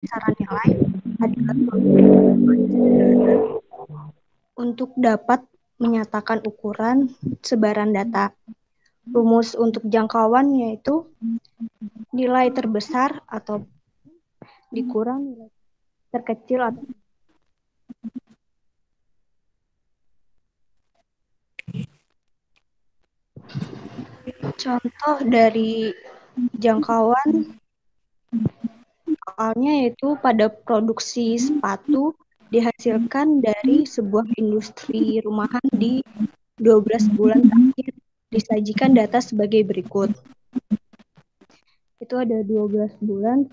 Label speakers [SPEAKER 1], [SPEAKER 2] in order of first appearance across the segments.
[SPEAKER 1] Saran nilai adalah untuk dapat menyatakan ukuran sebaran data. Rumus untuk jangkauan yaitu nilai terbesar atau dikurang nilai terkecil atau contoh dari jangkauan soalnya yaitu pada produksi sepatu dihasilkan dari sebuah industri rumahan di 12 bulan terakhir disajikan data sebagai berikut. Itu ada 12 bulan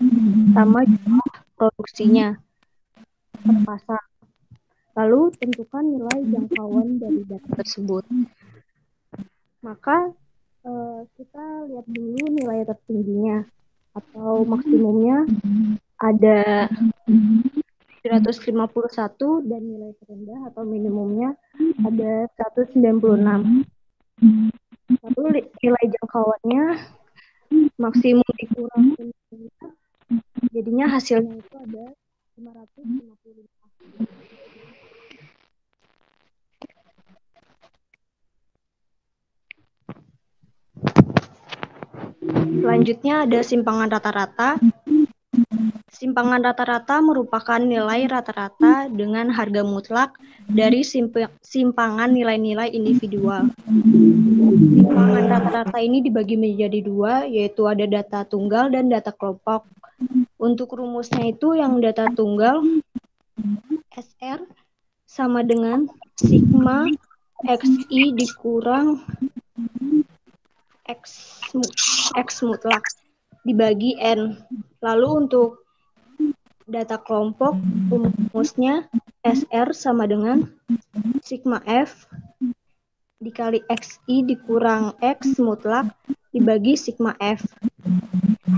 [SPEAKER 1] sama jumlah produksinya per pasar. Lalu tentukan nilai jangkauan dari data tersebut. Maka kita lihat dulu nilai tertingginya atau maksimumnya ada 151 dan nilai terendah atau minimumnya ada 196. Lalu nilai jangkauannya maksimum dikurang jadinya hasilnya itu ada 555. Selanjutnya ada simpangan rata-rata. Simpangan rata-rata merupakan nilai rata-rata dengan harga mutlak dari simpangan nilai-nilai individual. Simpangan rata-rata ini dibagi menjadi dua, yaitu ada data tunggal dan data kelompok. Untuk rumusnya itu yang data tunggal SR sama dengan sigma XI dikurang X mutlak dibagi N. Lalu untuk data kelompok rumusnya SR sama dengan sigma F dikali XI dikurang X mutlak dibagi sigma F.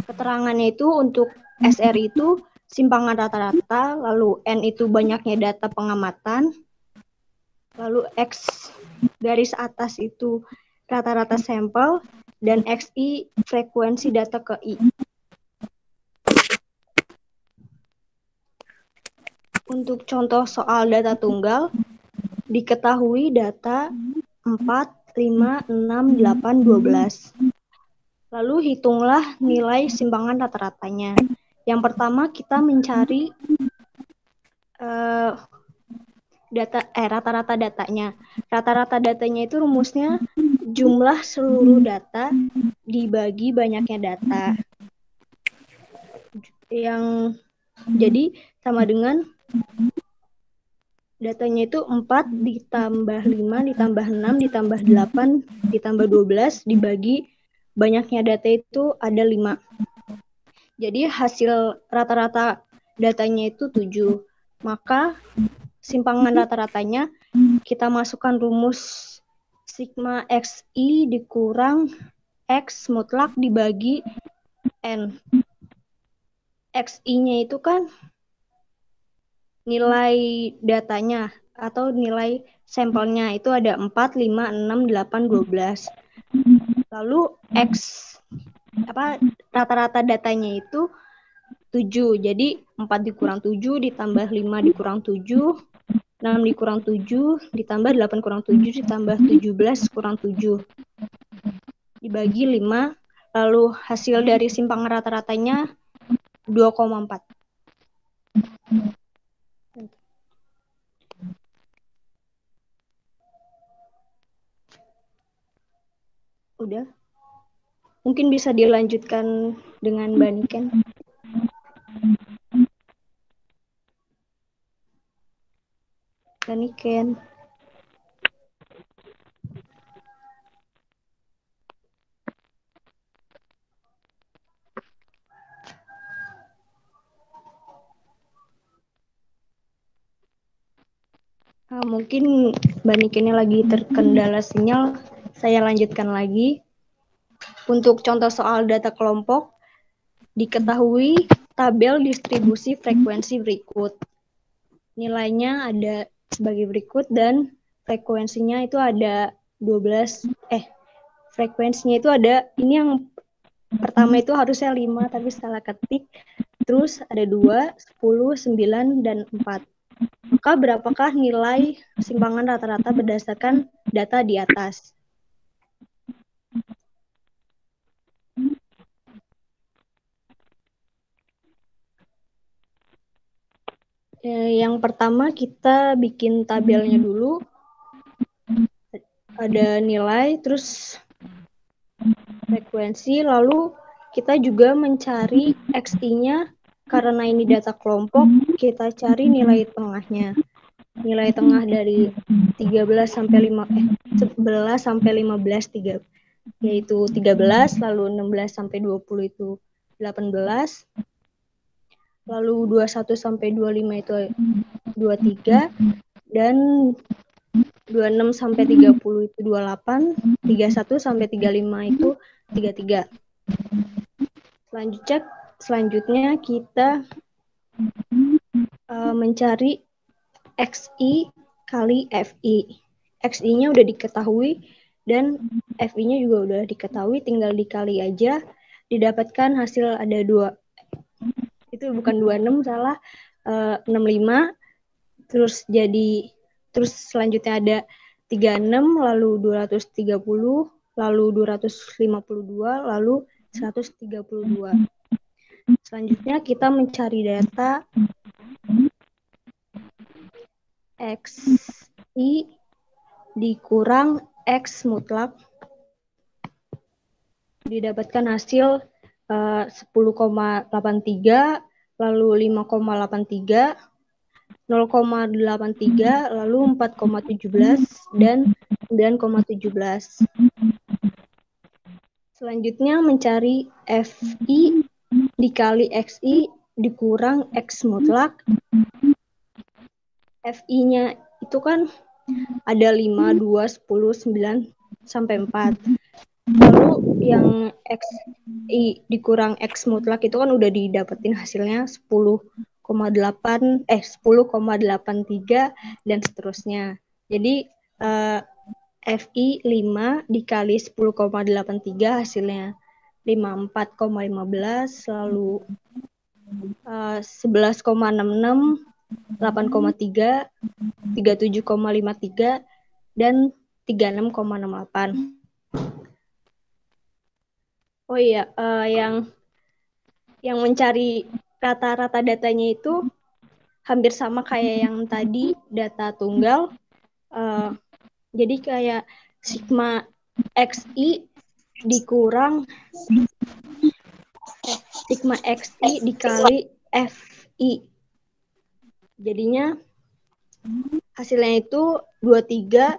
[SPEAKER 1] Keterangannya itu untuk SR itu simpangan rata-rata, lalu N itu banyaknya data pengamatan, lalu X garis atas itu rata-rata sampel, dan XI frekuensi data ke I. Untuk contoh soal data tunggal, diketahui data 4, 5, 6, 8, 12. Lalu hitunglah nilai simpangan rata-ratanya. Yang pertama kita mencari rata-rata datanya. Rata-rata datanya itu rumusnya jumlah seluruh data dibagi banyaknya data. Yang jadi sama dengan datanya itu 4 ditambah 5 ditambah 6 ditambah 8 ditambah 12 dibagi banyaknya data itu ada 5. Jadi hasil rata-rata datanya itu 7. Maka simpangan rata-ratanya kita masukkan rumus sigma XI dikurang X mutlak dibagi N. XI-nya itu kan nilai datanya atau nilai sampelnya itu ada 4, 5, 6, 8, 12. Lalu rata-rata datanya itu 7. Jadi 4 dikurang 7 ditambah 5 dikurang 7, 6 dikurang 7 ditambah 8 kurang 7 ditambah 17 kurang 7. Dibagi 5, lalu hasil dari simpangan rata-ratanya 2,4. Udah. Mungkin bisa dilanjutkan dengan Mbak Niken. Mbak Niken. Mungkin Mbak Nikennya lagi terkendala sinyal. Saya lanjutkan lagi. Untuk contoh soal data kelompok, diketahui tabel distribusi frekuensi berikut. Nilainya ada sebagai berikut dan frekuensinya itu ada 12. Frekuensinya itu ada, ini yang pertama itu harusnya 5 tapi salah ketik. terus ada 2, 10, 9, dan 4. Maka berapakah nilai simpangan rata-rata berdasarkan data di atas? Yang pertama kita bikin tabelnya dulu. Ada nilai, terus frekuensi, lalu kita juga mencari XI-nya. Karena ini data kelompok, kita cari nilai tengahnya. Nilai tengah dari 11 sampai 15, yaitu 13, lalu 16 sampai 20 itu 18, lalu 21 sampai 25 itu 23, dan 26 sampai 30 itu 28, 31 sampai 35 itu 33. Selanjutnya kita mencari XI kali FI. XI-nya udah diketahui dan FI-nya juga udah diketahui, tinggal dikali aja, didapatkan hasil ada 2. Itu bukan 26, salah, 65, terus selanjutnya ada 36, lalu 230, lalu 252, lalu 132. Selanjutnya kita mencari data XI dikurang X mutlak. Didapatkan hasil 10,83, lalu 5,83, 0,83, lalu 4,17, dan 9,17. Selanjutnya mencari FI dikali XI dikurang X mutlak. FI-nya itu kan ada 5, 2, 10, 9, sampai 4. Lalu yang XI dikurang X mutlak itu kan udah didapetin hasilnya 10,83 dan seterusnya. Jadi FI 5 dikali 10,83 hasilnya 54,15, lalu 11,66, 8,3, 37,53, dan 36,68. Oh iya, yang mencari rata-rata datanya itu hampir sama kayak yang tadi, data tunggal. Jadi kayak sigma XI dikurang sigma XI dikali FI. Jadinya hasilnya itu 23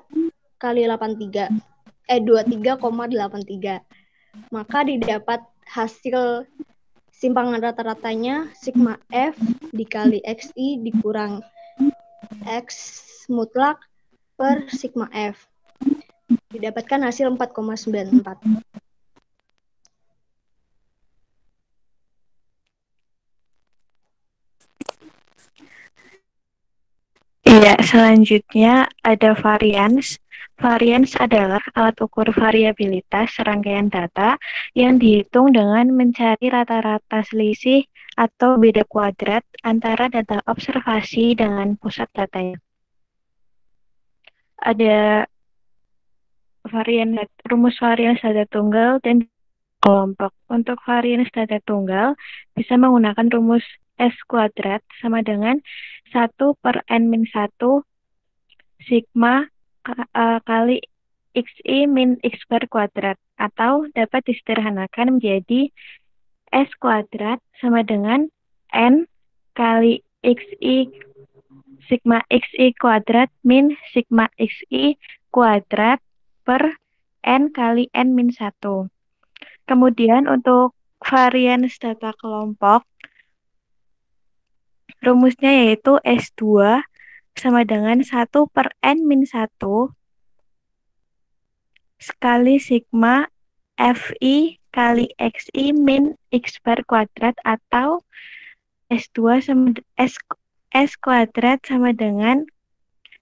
[SPEAKER 1] kali 83. 23,83. Maka didapat hasil simpangan rata-ratanya sigma F dikali XI dikurang X mutlak per sigma F. Didapatkan hasil 4,94.
[SPEAKER 2] Iya, selanjutnya ada varians. Varians adalah alat ukur variabilitas rangkaian data yang dihitung dengan mencari rata-rata selisih atau beda kuadrat antara data observasi dengan pusat datanya. Ada rumus varians data tunggal dan kelompok. Untuk varians data tunggal bisa menggunakan rumus S kuadrat sama dengan 1 per N-1 sigma kali XI min X bar kuadrat, atau dapat disederhanakan menjadi S kuadrat sama dengan N kali XI sigma XI kuadrat min sigma XI kuadrat per N kali N min 1. Kemudian untuk varians data kelompok, rumusnya yaitu S2 sama dengan 1 per N min 1 sekali sigma FI kali XI min X bar kuadrat, atau S2 sama S kuadrat sama dengan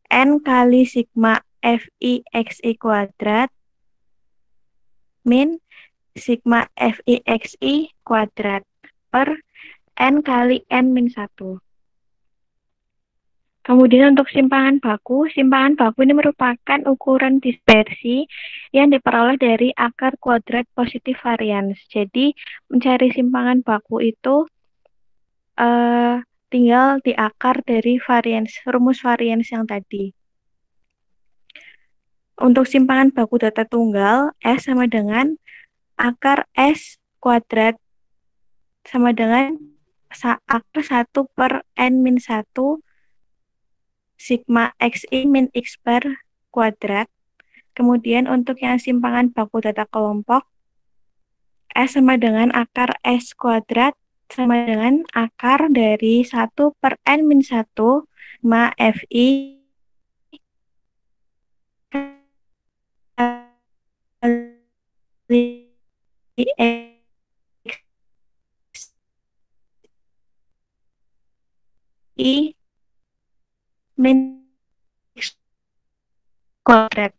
[SPEAKER 2] N kali sigma FI XI kuadrat min sigma FI XI kuadrat per N kali N-1. Kemudian untuk simpangan baku ini merupakan ukuran dispersi yang diperoleh dari akar kuadrat positif varians. Jadi mencari simpangan baku itu tinggal di akar dari rumus varians yang tadi. Untuk simpangan baku data tunggal, S sama dengan akar S kuadrat sama dengan akar 1 per N-1 sigma XI min X bar kuadrat. Kemudian untuk yang simpangan baku data kelompok, S sama dengan akar S kuadrat sama dengan akar dari 1 per N-1 ma FI kali XI min X kuadrat.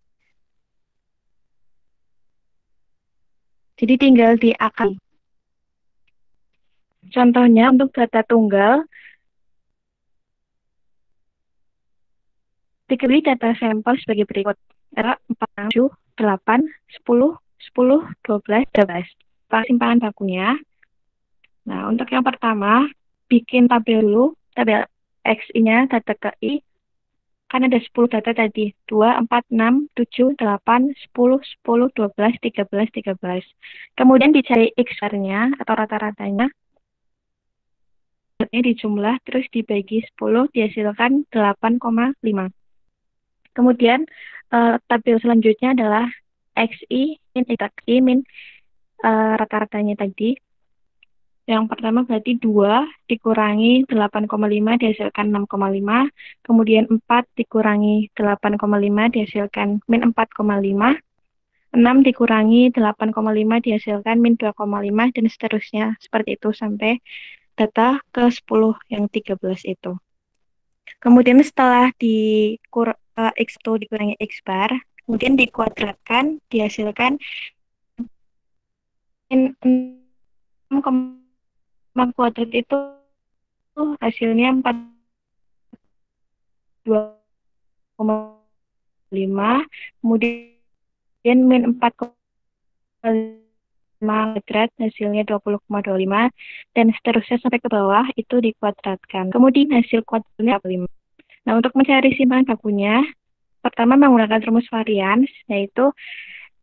[SPEAKER 2] Jadi tinggal diakali. Contohnya untuk data tunggal, diberi data sampel sebagai berikut. Ada 4, 7, 8, 10, 10, 12, 12. Simpangan bakunya. Nah, untuk yang pertama, bikin tabel dulu. Tabel XI-nya, data ke I. Kan ada 10 data tadi. 2, 4, 6, 7, 8, 10, 10, 12, 13, 13. Kemudian dicari X-nya atau rata-ratanya. Dijumlah, terus dibagi 10, dihasilkan 8,5. Kemudian tabel selanjutnya adalah XI min rata-ratanya tadi. Yang pertama berarti 2 dikurangi 8,5 dihasilkan 6,5. Kemudian 4 dikurangi 8,5 dihasilkan min 4,5. 6 dikurangi 8,5 dihasilkan min 2,5 dan seterusnya. Seperti itu sampai data ke 10 yang 13 itu. Kemudian setelah X1 dikurangi X bar, kemudian dikuadratkan, dihasilkan min 6, kuadrat itu hasilnya 42,5, kemudian min 4,5 kuadrat hasilnya 20,25 dan seterusnya sampai ke bawah itu dikuadratkan. Kemudian hasil kuadratnya 5. Nah, untuk mencari simpangan bakunya, pertama menggunakan rumus varians, yaitu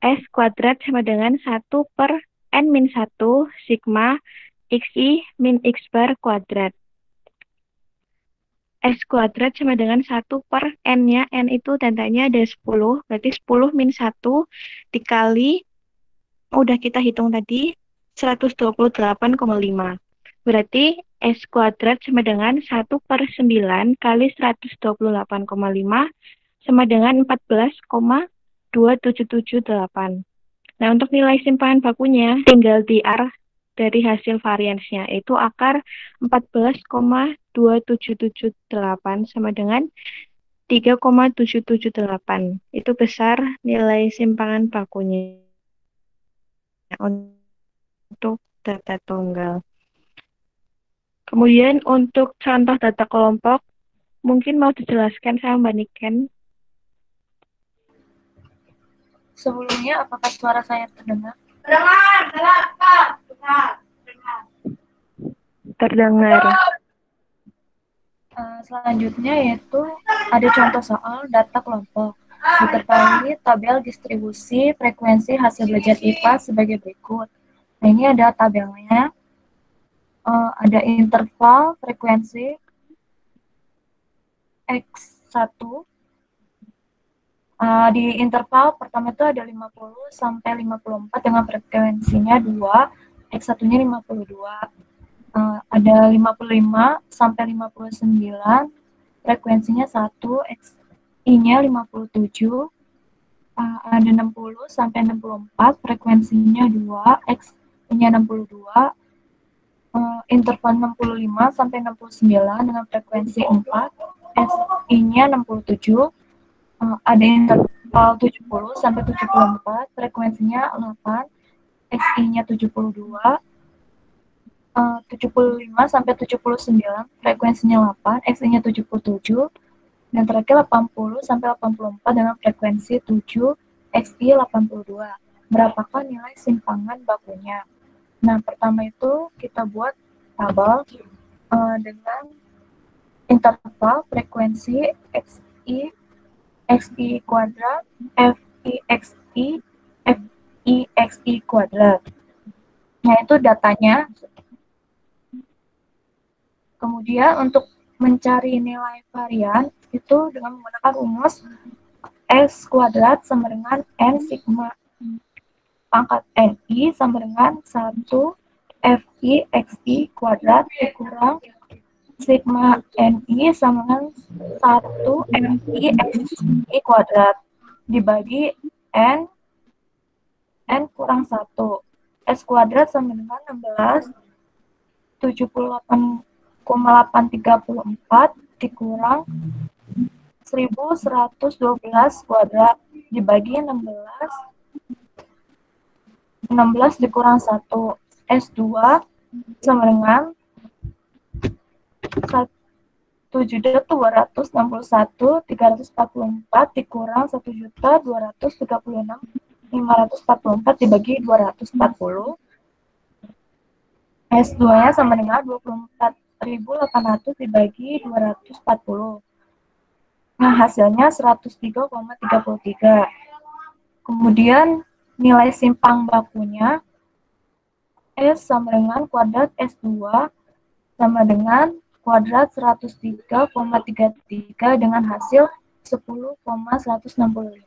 [SPEAKER 2] S kuadrat sama dengan 1 per N-1 sigma XI min X bar kuadrat. S kuadrat sama dengan 1 per N-nya. N itu datanya ada 10, berarti 10 min 1 dikali, udah kita hitung tadi, 128,5. Berarti S kuadrat sama dengan 1 per 9 kali 128,5 sama dengan 14,2778. Nah, untuk nilai simpangan bakunya tinggal diar dari hasil variansnya, itu akar 14,2778 sama dengan 3,778. Itu besar nilai simpangan bakunya untuk data tunggal. Kemudian untuk contoh data kelompok, mungkin mau dijelaskan sama Mbak Niken.
[SPEAKER 3] Sebelumnya, apakah suara saya terdengar?
[SPEAKER 2] Terdengar.
[SPEAKER 3] Selanjutnya yaitu ada contoh soal data kelompok. Diketahui tabel distribusi frekuensi hasil belajar IPA sebagai berikut. Nah, ini ada tabelnya. Ada interval frekuensi X1. Di interval pertama itu ada 50 sampai 54 dengan frekuensinya 2, X1-nya 52. Ada 55 sampai 59, frekuensinya 1, XI-nya 57. Ada 60 sampai 64, frekuensinya 2, XI-nya 62. Interval 65 sampai 69 dengan frekuensi 4, SI-nya 67. Ada interval 70 sampai 74, frekuensinya 8, XI-nya 72. 75 sampai 79, frekuensinya 8, Xi-nya 77, dan terakhir 80 sampai 84 dengan frekuensi 7, Xi 82. Berapakah nilai simpangan bakunya? Nah, pertama itu kita buat tabel dengan interval frekuensi Xi kuadrat, Fixi kuadrat. Nah, itu datanya. Kemudian untuk mencari nilai varian itu dengan menggunakan rumus X kuadrat sama dengan N sigma pangkat NI sama dengan 1 Fixi kuadrat dikurang sigma NI sama dengan 1 Fixi kuadrat dibagi N kurang 1. S kuadrat sama dengan 16 78,834 dikurang 1112 kuadrat dibagi 16 dikurang 1. S2 sama dengan 1.261.344 dikurang 1.236.544 dibagi 240. S2-nya sama dengan 24.800 dibagi 240. Nah, hasilnya 103,33. Kemudian nilai simpang bakunya S sama dengan kuadrat S2 sama dengan kuadrat 103,33 dengan hasil 10,165.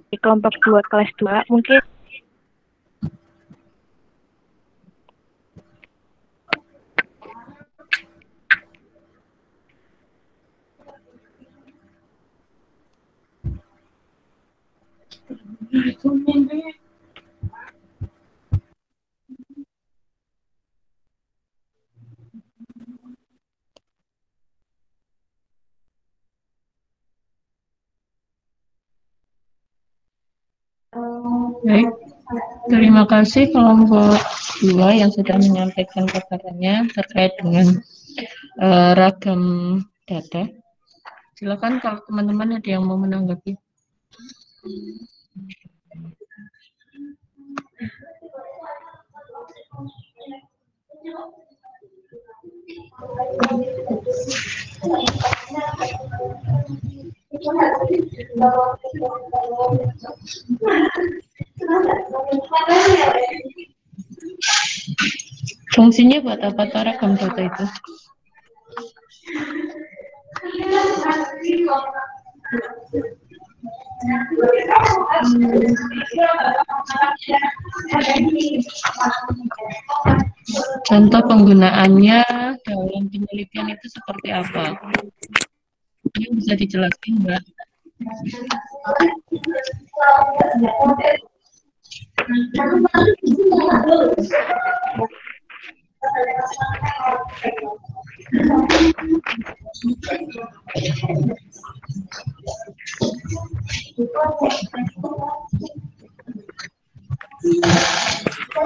[SPEAKER 2] Di kelompok 2 kelas 2 mungkin
[SPEAKER 4] Baik, terima kasih kelompok 2 yang sudah menyampaikan paparannya terkait dengan ragam data. Silakan kalau teman-teman ada yang mau menanggapi. Fungsinya buat apa tuh ragam data itu? Contoh penggunaannya dalam penelitian itu seperti apa? Ini bisa dijelaskan, Mbak?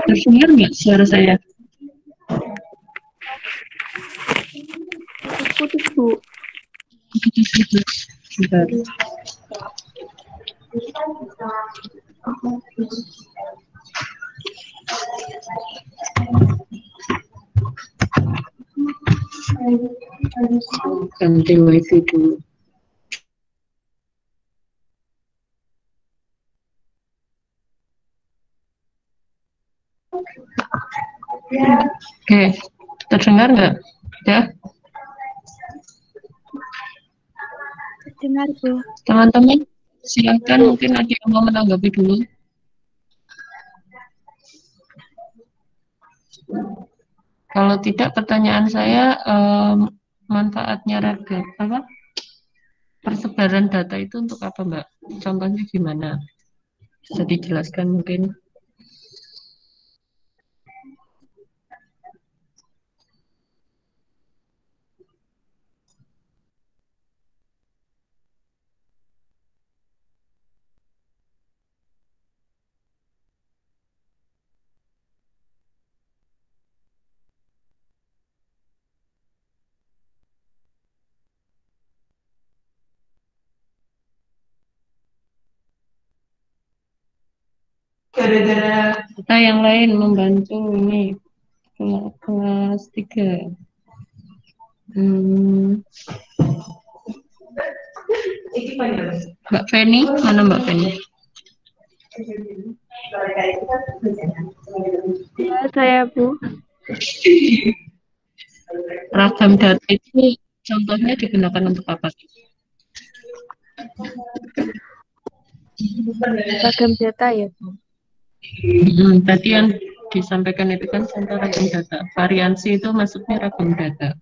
[SPEAKER 4] Terdengar nggak suara saya?
[SPEAKER 1] Putus, Bu.
[SPEAKER 4] Bentar. Ganti wifi dulu. Oke, terdengar nggak? Ya,
[SPEAKER 2] dengar Bu.
[SPEAKER 4] teman-teman, silakan mungkin ada yang mau menanggapi dulu. Kalau tidak, pertanyaan saya manfaatnya ragam apa? Persebaran data itu untuk apa, Mbak? Contohnya gimana? Bisa dijelaskan mungkin? Kita yang lain membantu ini kelas 3. Mbak Feni, mana Mbak Feni?
[SPEAKER 2] Ya, saya Bu.
[SPEAKER 4] Ragam data itu contohnya digunakan untuk apa?
[SPEAKER 2] Ragam data ya Bu.
[SPEAKER 4] Tadi yang disampaikan itu kan contoh ragam data. Variansi itu maksudnya ragam data.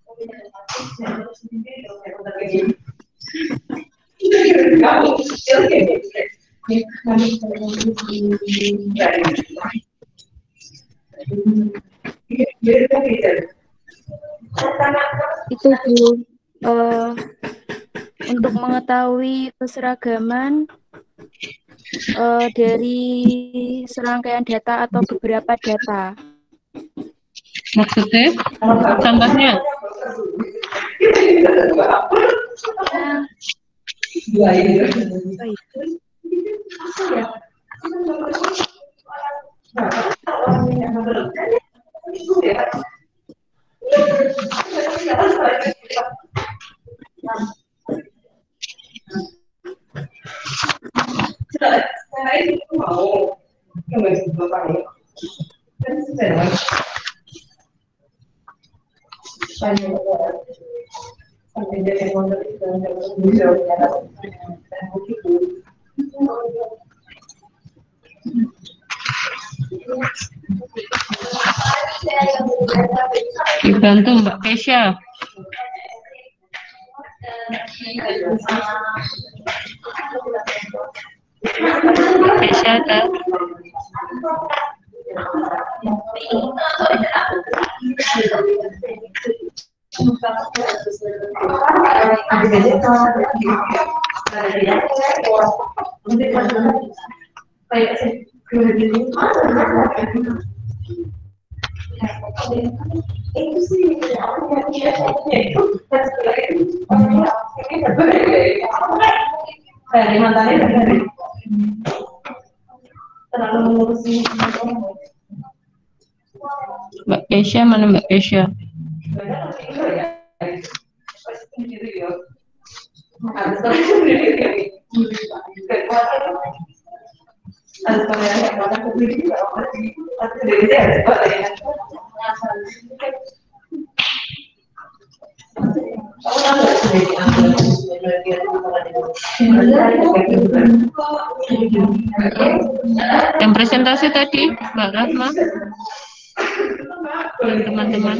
[SPEAKER 2] Itu Bu, untuk mengetahui keseragaman dari serangkaian data atau beberapa data.
[SPEAKER 4] Maksudnya? Contohnya? Dibantu Mbak Kesha. Kesha ada? Mbak Kesha, mana Mbak Kesha? Yang presentasi tadi, Mbak Rahma, dan teman-teman.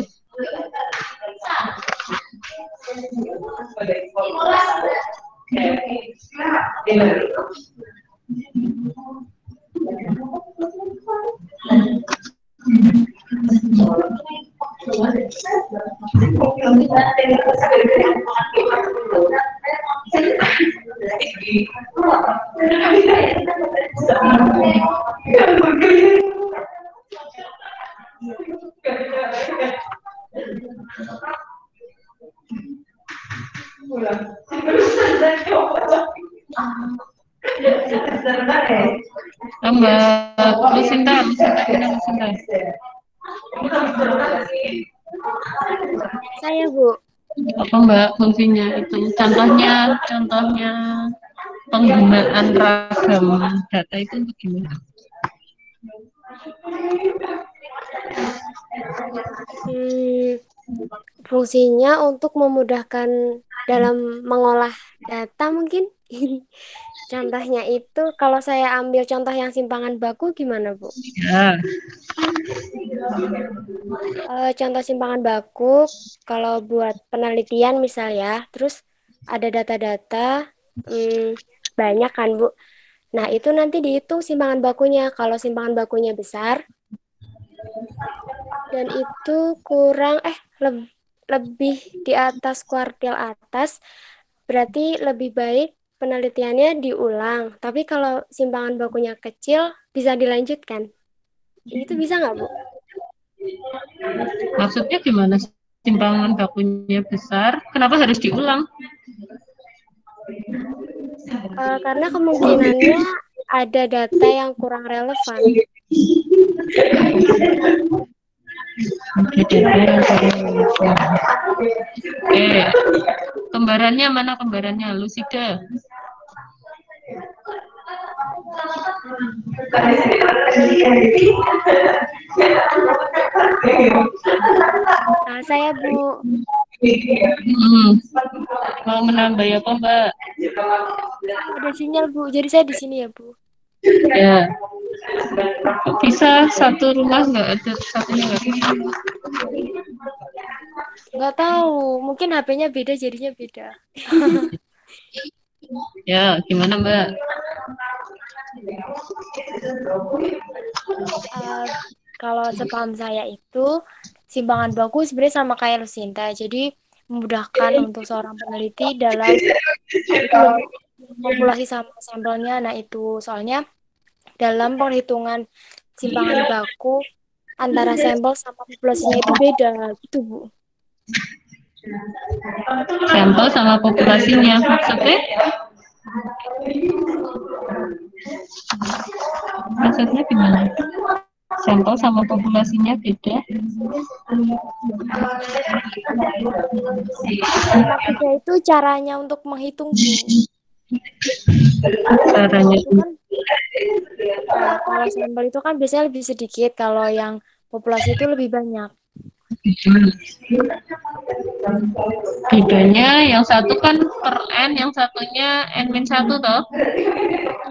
[SPEAKER 4] Mbak Lucinta, Lucinta.
[SPEAKER 2] Saya Bu.
[SPEAKER 4] Apa Mbak fungsinya itu? Contohnya penggunaan ragam data itu bagaimana?
[SPEAKER 5] Fungsinya untuk memudahkan dalam mengolah data mungkin. Contohnya itu kalau saya ambil contoh yang simpangan baku gimana Bu?
[SPEAKER 4] Ya.
[SPEAKER 5] Contoh simpangan baku kalau buat penelitian misal ya, terus ada data-data banyak kan Bu. Nah itu nanti dihitung simpangan bakunya. Kalau simpangan bakunya besar dan itu kurang lebih di atas kuartil atas, berarti lebih baik penelitiannya diulang. Tapi kalau simpangan bakunya kecil, bisa dilanjutkan. Itu bisa nggak, Bu?
[SPEAKER 4] Maksudnya gimana? Simpangan bakunya besar, kenapa harus diulang?
[SPEAKER 5] Karena kemungkinannya ada data yang kurang relevan.
[SPEAKER 4] Kembarannya mana kembarannya? Lucida.
[SPEAKER 5] Saya Bu.
[SPEAKER 4] Mau menambah ya apa Mbak?
[SPEAKER 5] Ada sinyal Bu, jadi saya di sini ya Bu.
[SPEAKER 4] Ya. Bisa satu rumah nggak ada satunya nggak bisa?
[SPEAKER 5] Nggak tahu, mungkin HP-nya beda jadinya beda.
[SPEAKER 4] Ya, gimana Mbak?
[SPEAKER 5] Kalau sepaham saya itu simpangan baku sebenarnya sama kayak Lucinta, jadi memudahkan untuk seorang peneliti dalam itu loh, populasi sampelnya. Nah itu soalnya dalam perhitungan simpangan baku antara sampel sama populasinya itu beda gitu Bu.
[SPEAKER 4] Sampel sama populasinya maksudnya? Maksudnya gimana? Sampel sama populasinya beda?
[SPEAKER 5] Maksudnya itu caranya untuk menghitung Bu.
[SPEAKER 4] Caranya
[SPEAKER 5] Itu kan kalau sampel itu kan biasanya lebih sedikit, kalau yang populasi itu lebih banyak.
[SPEAKER 4] Bedanya yang satu kan per N, yang satunya N-1 toh?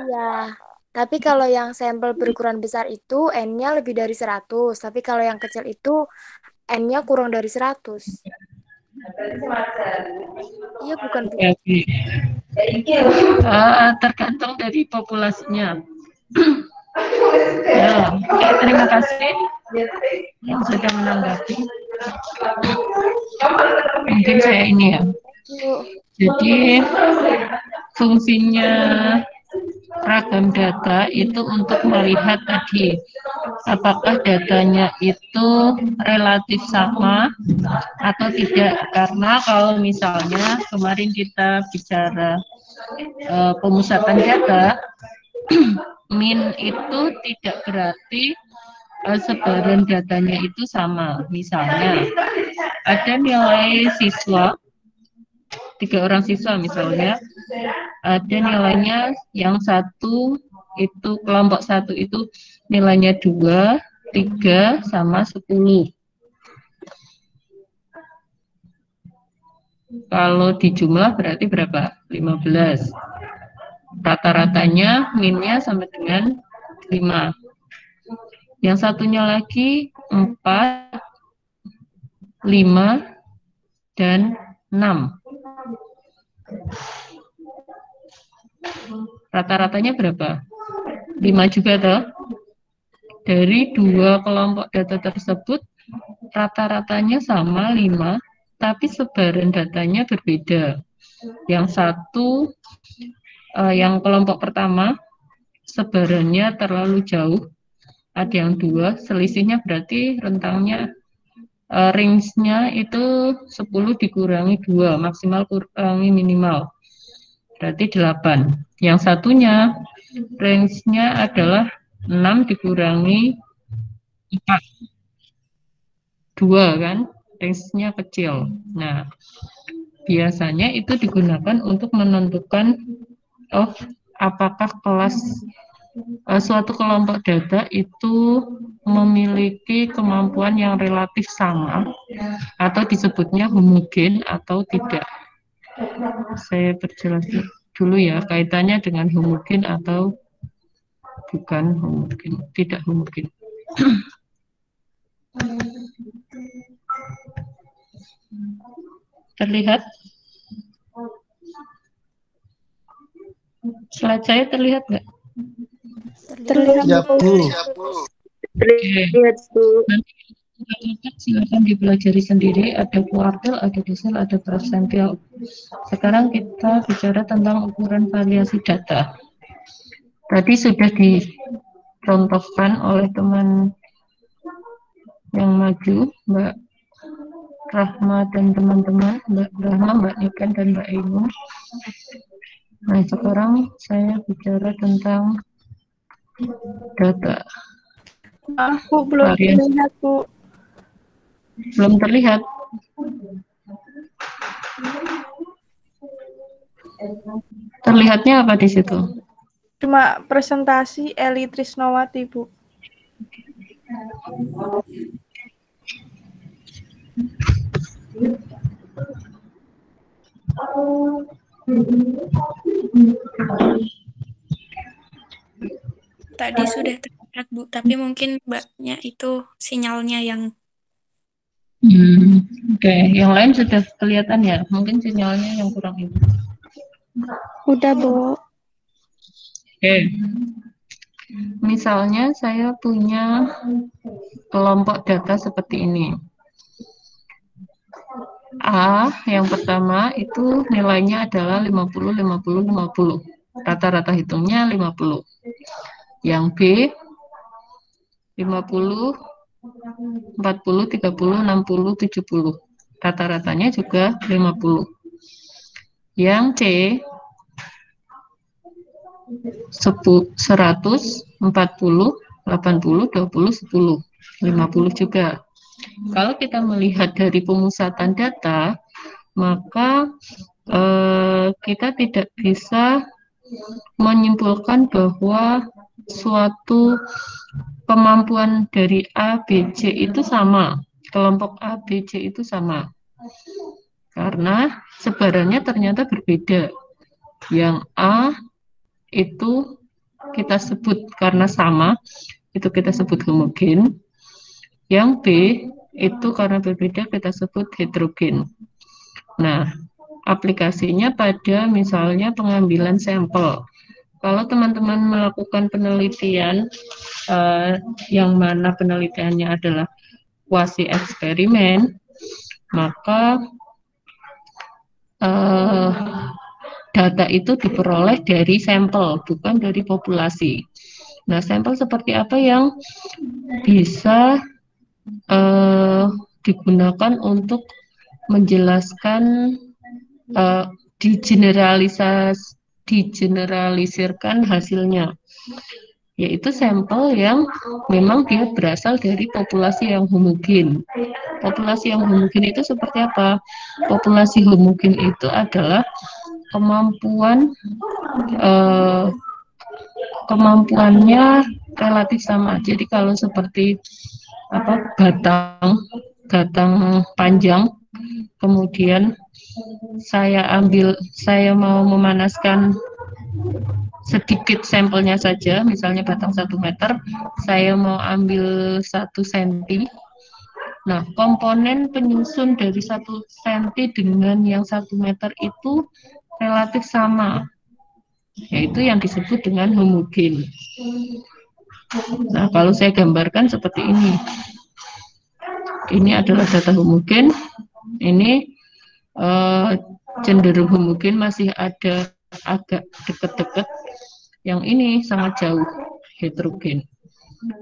[SPEAKER 5] Iya. Tapi kalau yang sampel berukuran besar itu N-nya lebih dari 100. Tapi kalau yang kecil itu N-nya kurang dari 100. Iya bukan Bu?
[SPEAKER 4] Tergantung dari populasinya. Ya, terima kasih yang sudah menanggapi. Mungkin saya ini ya. Jadi fungsinya ragam data itu untuk melihat tadi apakah datanya itu relatif sama atau tidak, karena kalau misalnya kemarin kita bicara pemusatan data, min itu tidak berarti sebaran datanya itu sama. Misalnya ada nilai siswa 3 orang siswa misalnya, ada nilainya yang satu itu kelompok satu itu nilainya 2, 3 sama 10. Kalau dijumlah berarti berapa? 15. Rata-ratanya minnya sama dengan 5. Yang satunya lagi 4, 5, dan 6. Rata-ratanya berapa? 5 juga toh? Dari 2 kelompok data tersebut rata-ratanya sama 5, tapi sebaran datanya berbeda. Yang satu, yang kelompok pertama sebarannya terlalu jauh. Ada yang 2, selisihnya berarti rentangnya range-nya itu 10 dikurangi 2, maksimal kurangi minimal. Berarti 8. Yang satunya range-nya adalah 6 dikurangi 4. 2 kan, range-nya kecil. Nah, biasanya itu digunakan untuk menentukan apakah kelas suatu kelompok data itu memiliki kemampuan yang relatif sama atau disebutnya homogen atau tidak. Saya perjelas dulu ya kaitannya dengan homogen atau bukan homogen, tidak homogen. Terlihat? Slide saya terlihat nggak?
[SPEAKER 5] Terlihat
[SPEAKER 6] Ya Bu.
[SPEAKER 4] Terlihat Bu. Silakan dipelajari sendiri, ada kuartil, ada desil, ada persentil. Sekarang kita bicara tentang ukuran variasi data. Tadi sudah dicontohkan oleh teman yang maju, Mbak Rahma dan teman-teman, Mbak Rahma, Mbak Niken, dan Mbak Ainun. Nah, sekarang saya bicara tentang data.
[SPEAKER 6] Bu, belum
[SPEAKER 4] Varian
[SPEAKER 6] terlihat, Bu.
[SPEAKER 4] belum terlihat. Terlihatnya apa di situ?
[SPEAKER 6] Cuma presentasi Eli Trisnowati, Bu.
[SPEAKER 7] Tadi sudah terlihat, Bu, tapi mungkin Mbaknya itu sinyalnya yang
[SPEAKER 4] Oke. Yang lain sudah kelihatan ya? Mungkin sinyalnya yang kurang itu.
[SPEAKER 5] Udah, Bu.
[SPEAKER 4] Oke. Misalnya saya punya kelompok data seperti ini. A yang pertama itu nilainya adalah 50, 50, 50. Rata-rata hitungnya 50. Yang B 50, 40, 30, 60, 70. Rata-ratanya juga 50. Yang C 100, 40, 80, 20, 10. 50 juga. Kalau kita melihat dari pemusatan data, maka kita tidak bisa menyimpulkan bahwa suatu kemampuan dari A, B, C itu sama. Kelompok A, B, C itu sama. Karena sebarannya ternyata berbeda. Yang A itu kita sebut karena sama, itu kita sebut homogen. Yang B itu karena berbeda kita sebut heterogen. Nah, aplikasinya pada misalnya pengambilan sampel. Kalau teman-teman melakukan penelitian yang mana penelitiannya adalah quasi eksperimen, maka data itu diperoleh dari sampel, bukan dari populasi. Nah, sampel seperti apa yang bisa digunakan untuk menjelaskan digeneralisirkan hasilnya, yaitu sampel yang memang dia berasal dari populasi yang homogen. Populasi yang homogen itu seperti apa? Populasi homogen itu adalah kemampuannya relatif sama. Jadi kalau seperti batang panjang, kemudian saya mau memanaskan sedikit sampelnya saja, misalnya batang 1 meter, saya mau ambil 1 senti. Nah, komponen penyusun dari 1 senti dengan yang 1 meter itu relatif sama, yaitu yang disebut dengan homogen. Nah, kalau saya gambarkan seperti ini. Ini adalah data homogen, ini cenderung homogen, masih ada agak dekat-dekat, yang ini sangat jauh heterogen.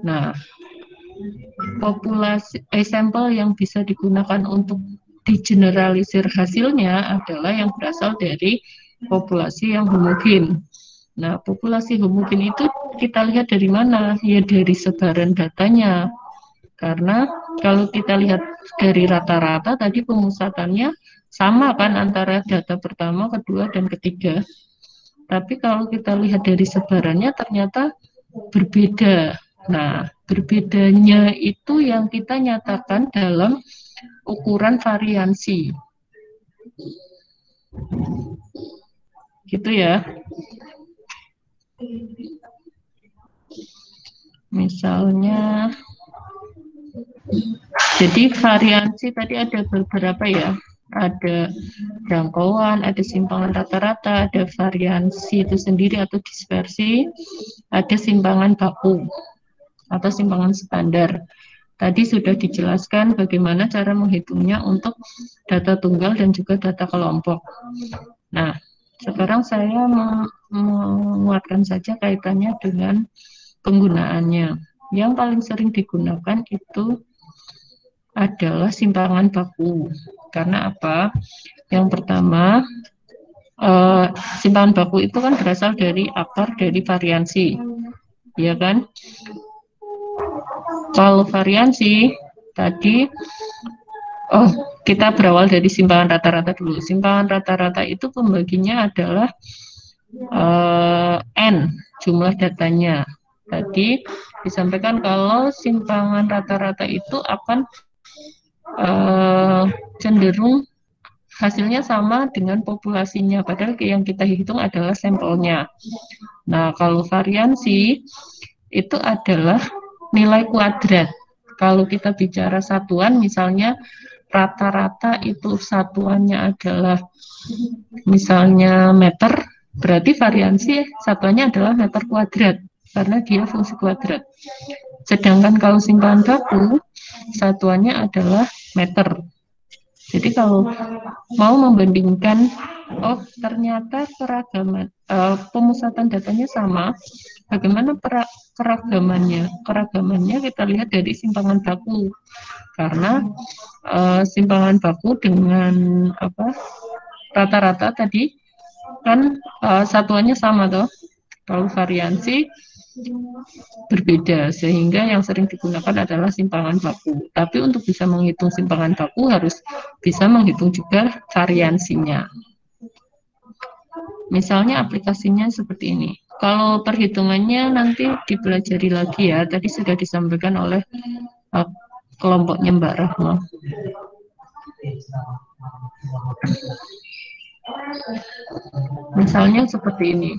[SPEAKER 4] Nah, sampel yang bisa digunakan untuk digeneralisir hasilnya adalah yang berasal dari populasi yang homogen. Nah, populasi homogen itu kita lihat dari mana? Ya dari sebaran datanya. Karena kalau kita lihat dari rata-rata tadi pemusatannya sama kan antara data pertama, kedua, dan ketiga. Tapi kalau kita lihat dari sebarannya ternyata berbeda. Nah, berbedanya itu yang kita nyatakan dalam ukuran variansi. Gitu ya. Misalnya, jadi variansi tadi ada beberapa ya. Ada jangkauan, ada simpangan rata-rata, ada variansi itu sendiri atau dispersi, ada simpangan baku atau simpangan standar. Tadi sudah dijelaskan bagaimana cara menghitungnya untuk data tunggal dan juga data kelompok. Nah, sekarang saya menguatkan saja kaitannya dengan penggunaannya. Yang paling sering digunakan itu adalah simpangan baku. Karena apa? Yang pertama, simpangan baku itu kan berasal dari akar dari variansi, ya kan? Kalau variansi tadi, kita berawal dari simpangan rata-rata dulu. Simpangan rata-rata itu pembaginya adalah N, jumlah datanya. Tadi disampaikan kalau simpangan rata-rata itu akan cenderung hasilnya sama dengan populasinya, padahal yang kita hitung adalah sampelnya. Nah, kalau variansi itu adalah nilai kuadrat. Kalau kita bicara satuan, misalnya rata-rata itu satuannya adalah misalnya meter, berarti variansi satuannya adalah meter kuadrat, karena dia fungsi kuadrat. Sedangkan kalau simpangan baku, satuannya adalah meter. Jadi kalau mau membandingkan, ternyata keragaman, pemusatan datanya sama, bagaimana keragamannya? Keragamannya kita lihat dari simpangan baku, karena simpangan baku dengan rata-rata tadi kan satuannya sama toh. Kalau variansi berbeda, sehingga yang sering digunakan adalah simpangan baku. Tapi untuk bisa menghitung simpangan baku harus bisa menghitung juga variansinya. Misalnya aplikasinya seperti ini. Kalau perhitungannya nanti dipelajari lagi ya, tadi sudah disampaikan oleh kelompoknya Mbak Rahma. Misalnya seperti ini.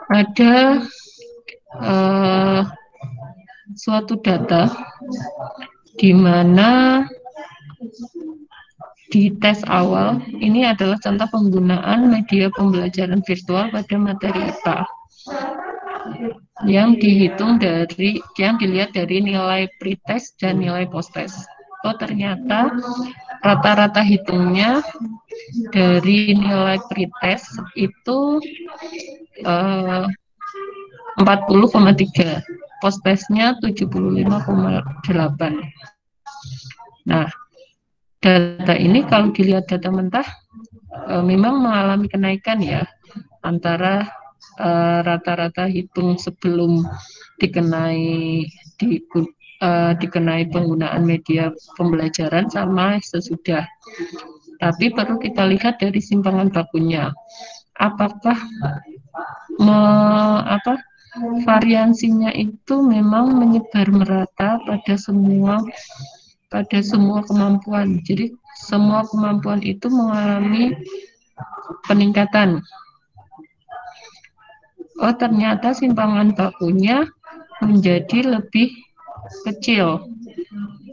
[SPEAKER 4] Ada suatu data di mana di tes awal ini adalah contoh penggunaan media pembelajaran virtual pada materi IPA yang dilihat dari nilai pretest dan nilai posttest. Ternyata rata-rata hitungnya dari nilai pretest itu 40,3, posttestnya 75,8. Nah, data ini kalau dilihat data mentah memang mengalami kenaikan ya, antara rata-rata hitung sebelum dikenai penggunaan media pembelajaran sama sesudah. Tapi perlu kita lihat dari simpangan bakunya, apakah variansinya itu memang menyebar merata pada semua kemampuan. Jadi semua kemampuan itu mengalami peningkatan. Ternyata simpangan bakunya menjadi lebih kecil.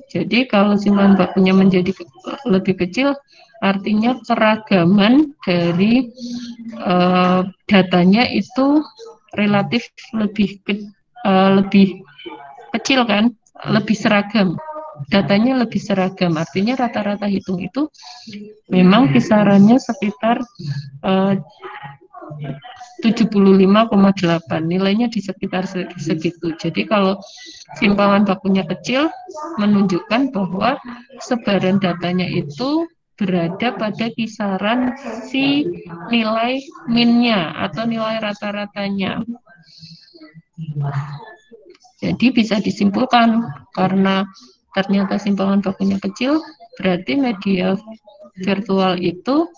[SPEAKER 4] Jadi kalau simpangan bakunya menjadi lebih kecil, artinya keragaman dari datanya itu relatif lebih kecil kan, lebih seragam. Datanya lebih seragam, artinya rata-rata hitung itu memang kisarannya sekitar 75,8, nilainya di sekitar segitu. Jadi kalau simpangan bakunya kecil, menunjukkan bahwa sebaran datanya itu berada pada kisaran si nilai min-nya atau nilai rata-ratanya. Jadi bisa disimpulkan, karena ternyata simpangan bakunya kecil, berarti media virtual itu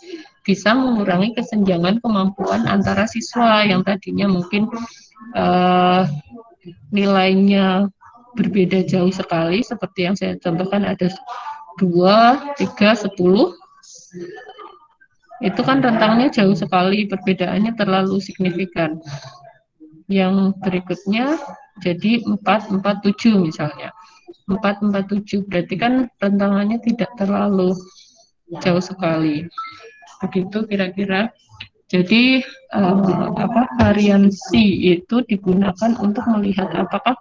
[SPEAKER 4] bisa mengurangi kesenjangan kemampuan antara siswa yang tadinya mungkin nilainya berbeda jauh sekali, seperti yang saya contohkan ada 2, 3, 10. Itu kan rentangnya jauh sekali, perbedaannya terlalu signifikan. Yang berikutnya jadi 4, 4, 7 misalnya. 4, 4, 7 berarti kan rentangannya tidak terlalu jauh sekali. Begitu kira-kira. Jadi variansi itu digunakan untuk melihat apakah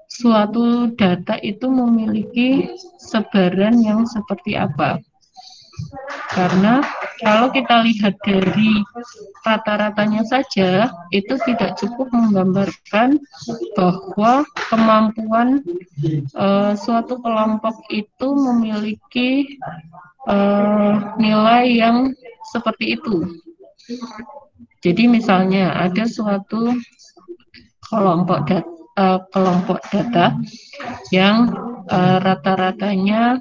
[SPEAKER 4] suatu data itu memiliki sebaran yang seperti apa. Karena kalau kita lihat dari rata-ratanya saja, itu tidak cukup menggambarkan bahwa kemampuan suatu kelompok itu memiliki nilai yang seperti itu. Jadi misalnya ada suatu kelompok kelompok data yang rata-ratanya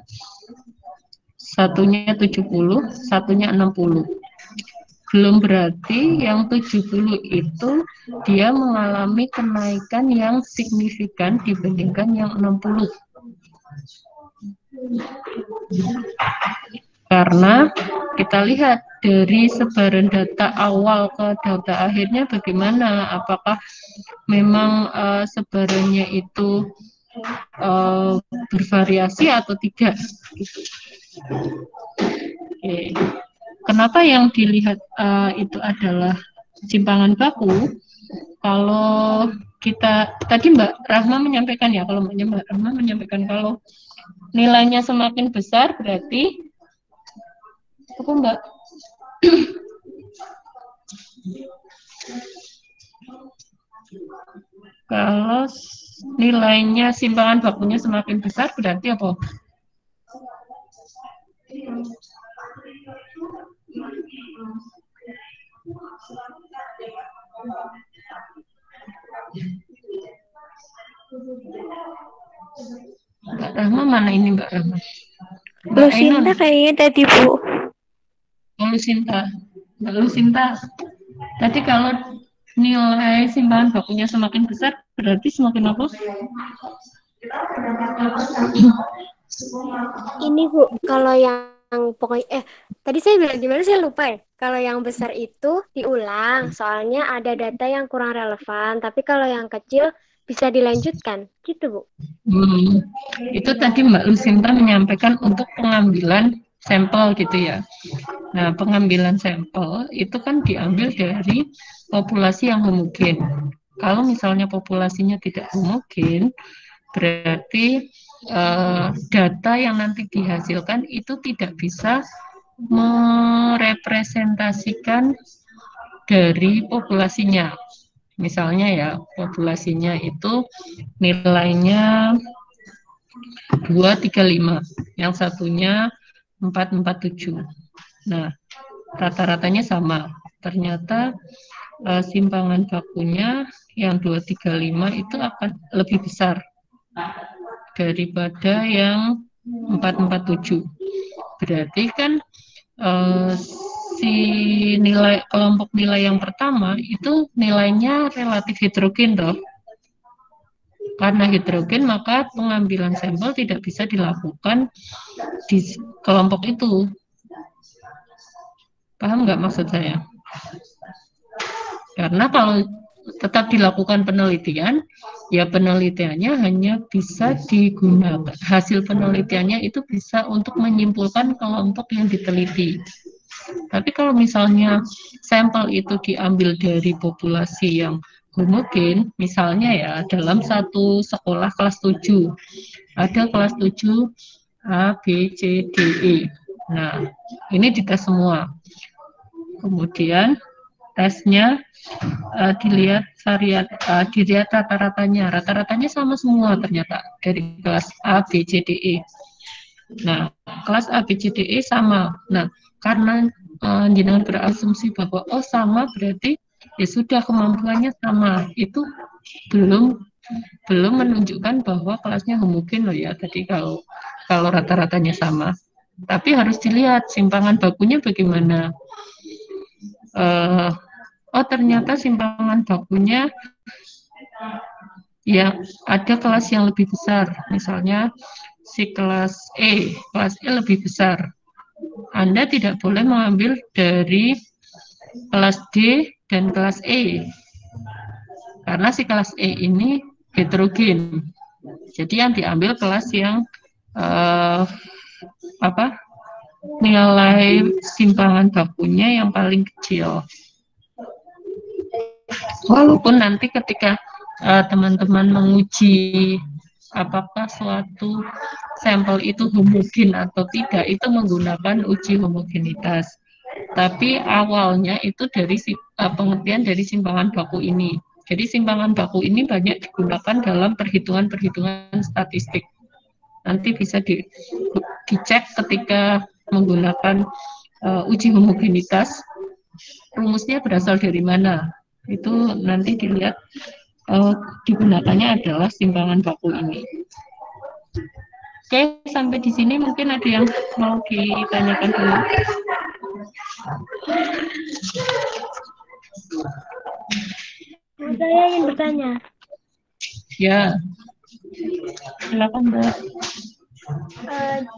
[SPEAKER 4] satunya 70, satunya 60. Belum berarti yang 70 itu dia mengalami kenaikan yang signifikan dibandingkan yang 60. Karena kita lihat dari sebaran data awal ke data akhirnya bagaimana, apakah memang sebarannya itu bervariasi atau tidak. Gitu. Oke. Kenapa yang dilihat itu adalah simpangan baku? Kalau kita tadi Mbak Rahma menyampaikan ya, kalau Mbak Rahma menyampaikan kalau nilainya semakin besar berarti apa Mbak? Kalau nilainya simpangan bakunya semakin besar berarti apa? Mbak Rahma mana ini Mbak Rahma? Mbak
[SPEAKER 2] Lucinta kayaknya tadi Bu.
[SPEAKER 4] Oh, Lucinta. Mbak Lucinta. Tadi kalau nilai simpangan bakunya semakin besar berarti semakin apa?
[SPEAKER 5] Ini Bu, kalau yang pokoknya tadi saya bilang gimana saya lupa ya. Kalau yang besar itu diulang, soalnya ada data yang kurang relevan. Tapi kalau yang kecil bisa dilanjutkan, gitu Bu.
[SPEAKER 4] Itu tadi Mbak Lucinta menyampaikan untuk pengambilan sampel gitu ya. Nah, pengambilan sampel itu kan diambil dari populasi yang homogen. Kalau misalnya populasinya tidak homogen, berarti data yang nanti dihasilkan itu tidak bisa merepresentasikan dari populasinya. Misalnya ya, populasinya itu nilainya 235, yang satunya 447. Nah, rata-ratanya sama. Ternyata simpangan bakunya yang 235 itu akan lebih besar daripada yang 447. Berarti kan si nilai kelompok nilai yang pertama itu nilainya relatif heterogen toh. Karena heterogen maka pengambilan sampel tidak bisa dilakukan di kelompok itu. Paham nggak maksud saya? Karena kalau tetap dilakukan penelitian, ya penelitiannya hanya bisa digunakan. Hasil penelitiannya itu bisa untuk menyimpulkan kelompok yang diteliti. Tapi kalau misalnya sampel itu diambil dari populasi yang homogen, misalnya ya dalam satu sekolah kelas 7, ada kelas 7 A, B, C, D, E. Nah, ini dites semua. Kemudian tesnya dilihat dilihat rata-ratanya sama semua ternyata dari kelas A, B, C, D, E. Nah, kelas A, B, C, D, E sama. Nah, karena jenengan berasumsi bahwa oh sama berarti ya sudah kemampuannya sama. Itu belum menunjukkan bahwa kelasnya homogen loh ya. Tadi kalau rata-ratanya sama. Tapi harus dilihat simpangan bakunya bagaimana. Oh ternyata simpangan bakunya ya ada kelas yang lebih besar. Misalnya si kelas E lebih besar. Anda tidak boleh mengambil dari kelas D dan kelas E. Karena si kelas E ini heterogen. Jadi yang diambil kelas yang nilai simpangan bakunya yang paling kecil. Walaupun nanti ketika teman-teman menguji apakah suatu sampel itu homogen atau tidak, itu menggunakan uji homogenitas. Tapi awalnya itu dari pengertian dari simpangan baku ini. Jadi simpangan baku ini banyak digunakan dalam perhitungan-perhitungan statistik. Nanti bisa dicek ketika menggunakan uji homogenitas, rumusnya berasal dari mana. Itu nanti dilihat digunakannya adalah simpangan baku ini. Oke, sampai di sini mungkin ada yang mau ditanyakan dulu.
[SPEAKER 5] Saya ingin bertanya.
[SPEAKER 4] Ya, silakan Mbak.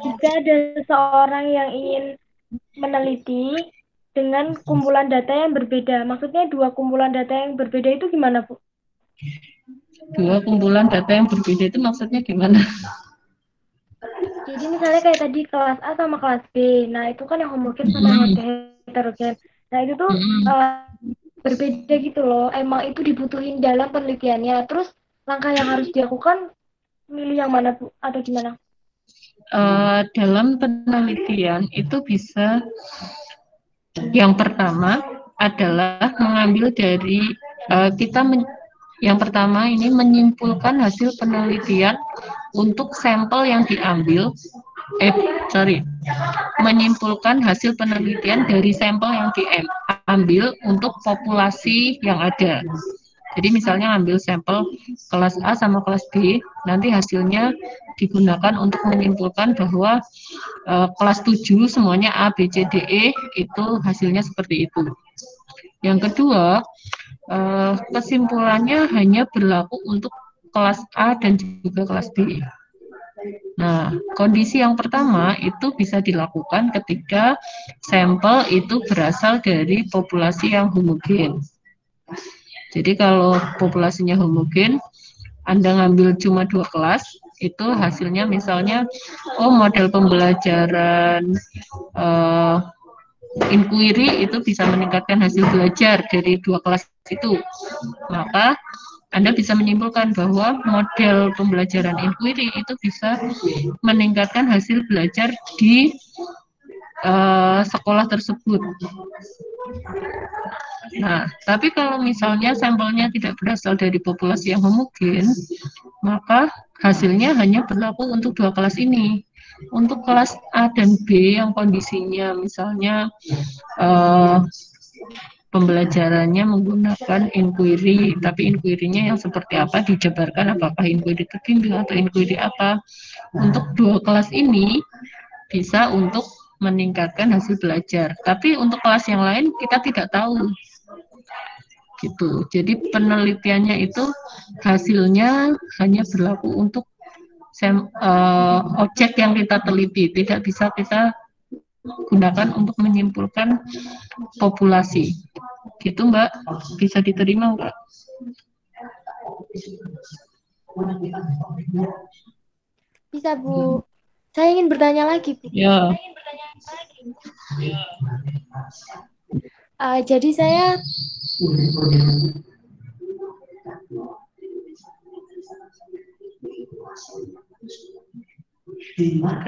[SPEAKER 5] Jika ada seseorang yang ingin meneliti dengan kumpulan data yang berbeda, maksudnya dua kumpulan data yang berbeda itu gimana, Bu?
[SPEAKER 4] Dua kumpulan data yang berbeda itu maksudnya gimana?
[SPEAKER 5] Jadi misalnya kayak tadi kelas A sama kelas B, nah itu kan yang homogen sama yang heterogen. Nah itu tuh berbeda gitu loh, emang itu dibutuhin dalam penelitiannya. Terus langkah yang harus dilakukan, milih yang mana, Bu? Atau gimana?
[SPEAKER 4] Dalam penelitian itu bisa yang pertama adalah mengambil dari yang pertama ini menyimpulkan hasil penelitian untuk sampel yang diambil menyimpulkan hasil penelitian dari sampel yang diambil untuk populasi yang ada. Jadi misalnya ambil sampel kelas A sama kelas B, nanti hasilnya digunakan untuk menyimpulkan bahwa kelas 7 semuanya A, B, C, D, E itu hasilnya seperti itu. Yang kedua, kesimpulannya hanya berlaku untuk kelas A dan juga kelas B. Nah, kondisi yang pertama itu bisa dilakukan ketika sampel itu berasal dari populasi yang homogen. Jadi kalau populasinya homogen, Anda ngambil cuma 2 kelas, itu hasilnya misalnya, model pembelajaran inquiry itu bisa meningkatkan hasil belajar dari 2 kelas itu. Maka Anda bisa menyimpulkan bahwa model pembelajaran inquiry itu bisa meningkatkan hasil belajar di sekolah tersebut. Nah, tapi kalau misalnya sampelnya tidak berasal dari populasi yang homogen, maka hasilnya hanya berlaku untuk 2 kelas ini. Untuk kelas A dan B yang kondisinya misalnya pembelajarannya menggunakan inquiry, tapi inquiry-nya yang seperti apa, dijabarkan apakah inquiry terbimbing atau inquiry apa. Untuk 2 kelas ini bisa untuk meningkatkan hasil belajar. Tapi untuk kelas yang lain kita tidak tahu. Gitu. Jadi penelitiannya itu hasilnya hanya berlaku untuk objek yang kita teliti, tidak bisa kita gunakan untuk menyimpulkan populasi. Gitu Mbak, bisa diterima Mbak?
[SPEAKER 5] Bisa Bu. Saya ingin bertanya lagi Bu.
[SPEAKER 4] Ya.
[SPEAKER 5] Jadi saya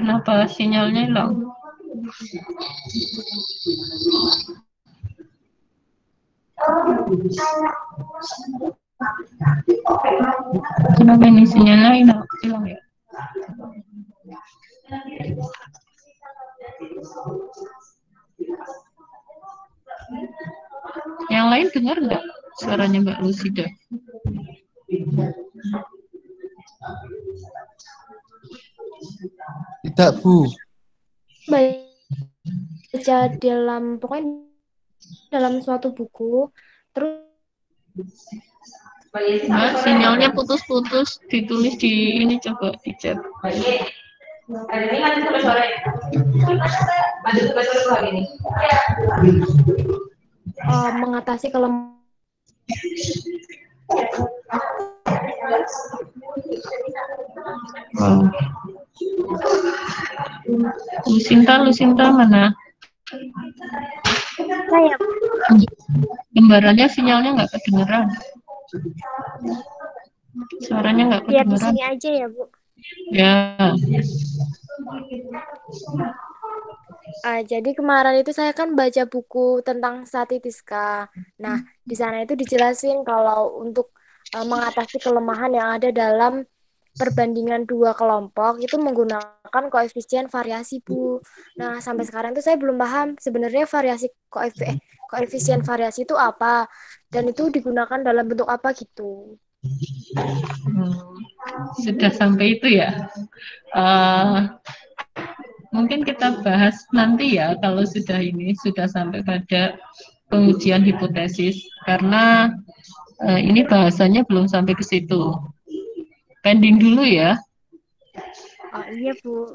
[SPEAKER 4] Kenapa sinyalnya hilang? Kenapa ini sinyalnya hilang ya? Yang lain dengar nggak suaranya Mbak Lucida?
[SPEAKER 8] Tidak, Bu.
[SPEAKER 5] Baca pokoknya dalam suatu buku, terus
[SPEAKER 4] Mbak, sinyalnya putus-putus, ditulis di ini, coba di chat.
[SPEAKER 5] Mengatasi kelemahan.
[SPEAKER 4] Lucinta mana?
[SPEAKER 5] Saya.
[SPEAKER 4] Gambarannya sinyalnya nggak kedengeran. Suaranya nggak
[SPEAKER 5] Biar di
[SPEAKER 4] kedengeran.
[SPEAKER 5] sini aja ya, Bu.
[SPEAKER 4] Ya.
[SPEAKER 5] Jadi kemarin itu saya kan baca buku tentang statistiska. Nah, di sana itu dijelasin kalau untuk mengatasi kelemahan yang ada dalam perbandingan dua kelompok itu menggunakan koefisien variasi, Bu. Nah, sampai sekarang itu saya belum paham sebenarnya koefisien variasi itu apa dan itu digunakan dalam bentuk apa gitu.
[SPEAKER 4] Sudah sampai itu ya. Mungkin kita bahas nanti ya kalau sudah sampai pada pengujian hipotesis, karena ini bahasanya belum sampai ke situ. Pending dulu ya.
[SPEAKER 5] Oh iya Bu,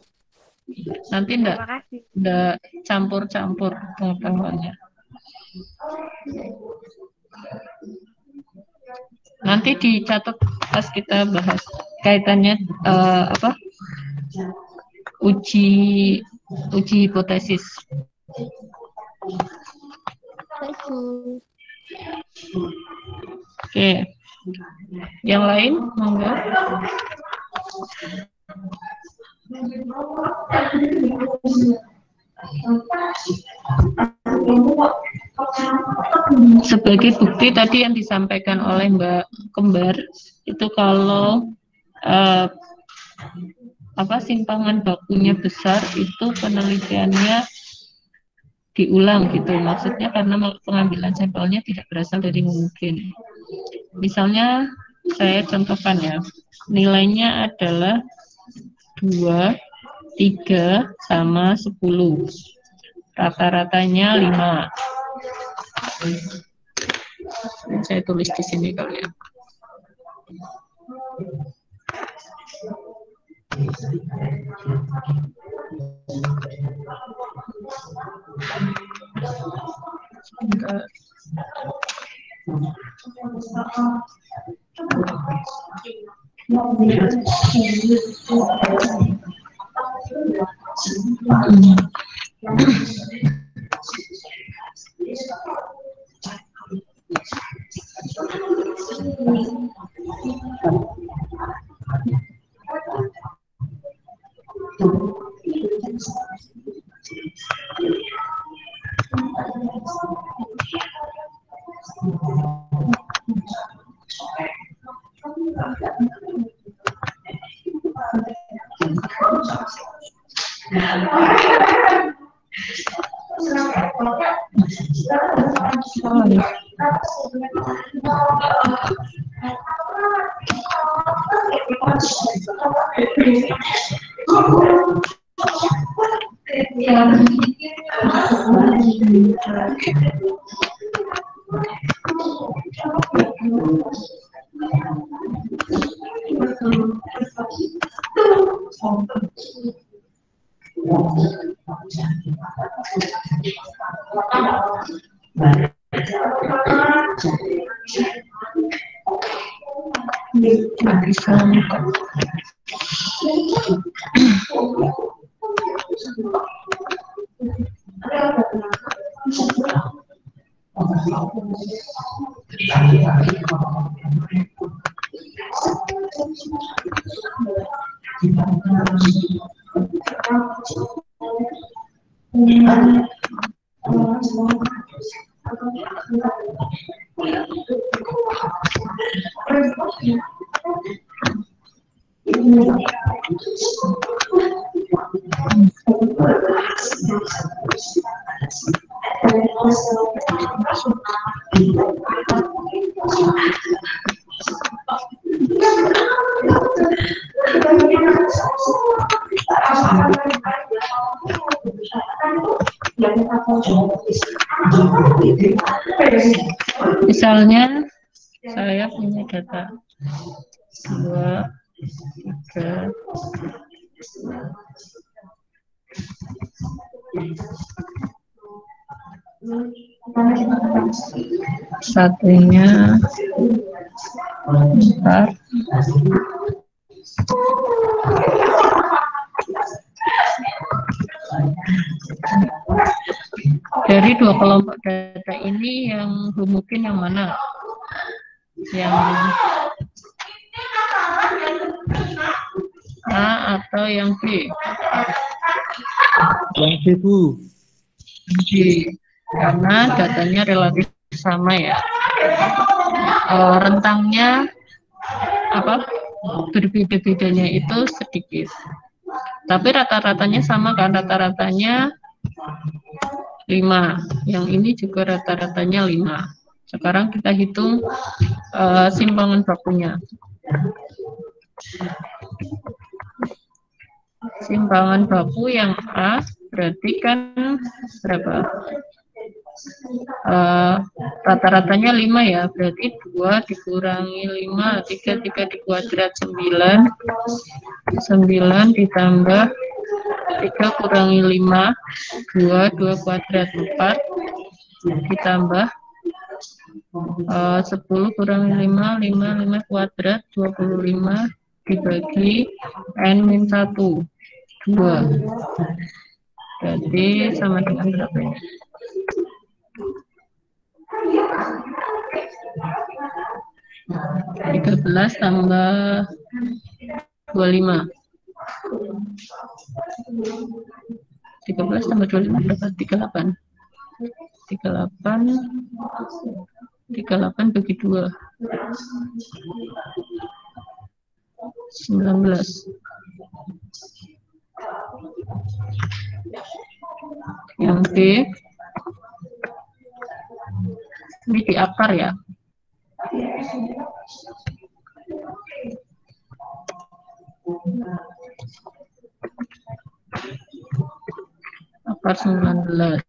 [SPEAKER 4] Nanti
[SPEAKER 5] terima kasih.
[SPEAKER 4] enggak campur-campur pengetahuannya. Nanti dicatat pas kita bahas kaitannya uji hipotesis.
[SPEAKER 5] Baik Bu.
[SPEAKER 4] Oke. Yang lain monggo. Sebagai bukti tadi yang disampaikan oleh Mbak Kembar itu kalau simpangan bakunya besar itu penelitiannya diulang gitu, maksudnya karena pengambilan sampelnya tidak berasal dari mungkin. Misalnya saya contohkan ya, nilainya adalah 2, 3 sama 10, rata-ratanya 5. Saya tulis di sini kali ya. Misalnya saya punya data 2, 3, satunya 4. Dari 2 kelompok data ini yang homogen yang mana? Yang A atau yang B?
[SPEAKER 8] Yang B, Bu.
[SPEAKER 4] B, karena datanya relatif sama ya. Rentangnya berbeda-bedanya itu sedikit. Tapi rata-ratanya sama kan, rata-ratanya 5. Yang ini juga rata-ratanya 5. Sekarang kita hitung simpangan bakunya. Simpangan baku yang A berarti kan berapa? Rata-ratanya 5 ya, berarti 2 dikurangi 5, 3 dikuadrat 9, 9 ditambah 3 kurangi 5, 2 kuadrat 4, ditambah 10 kurangi 5, 5 kuadrat 25, dibagi N-1, 2. Berarti sama dengan berapa ya? 13 tambah 25. 13 tambah 25 berapa? 38. 38 bagi 2. 19. Yang B ini di akar ya. Akar 19.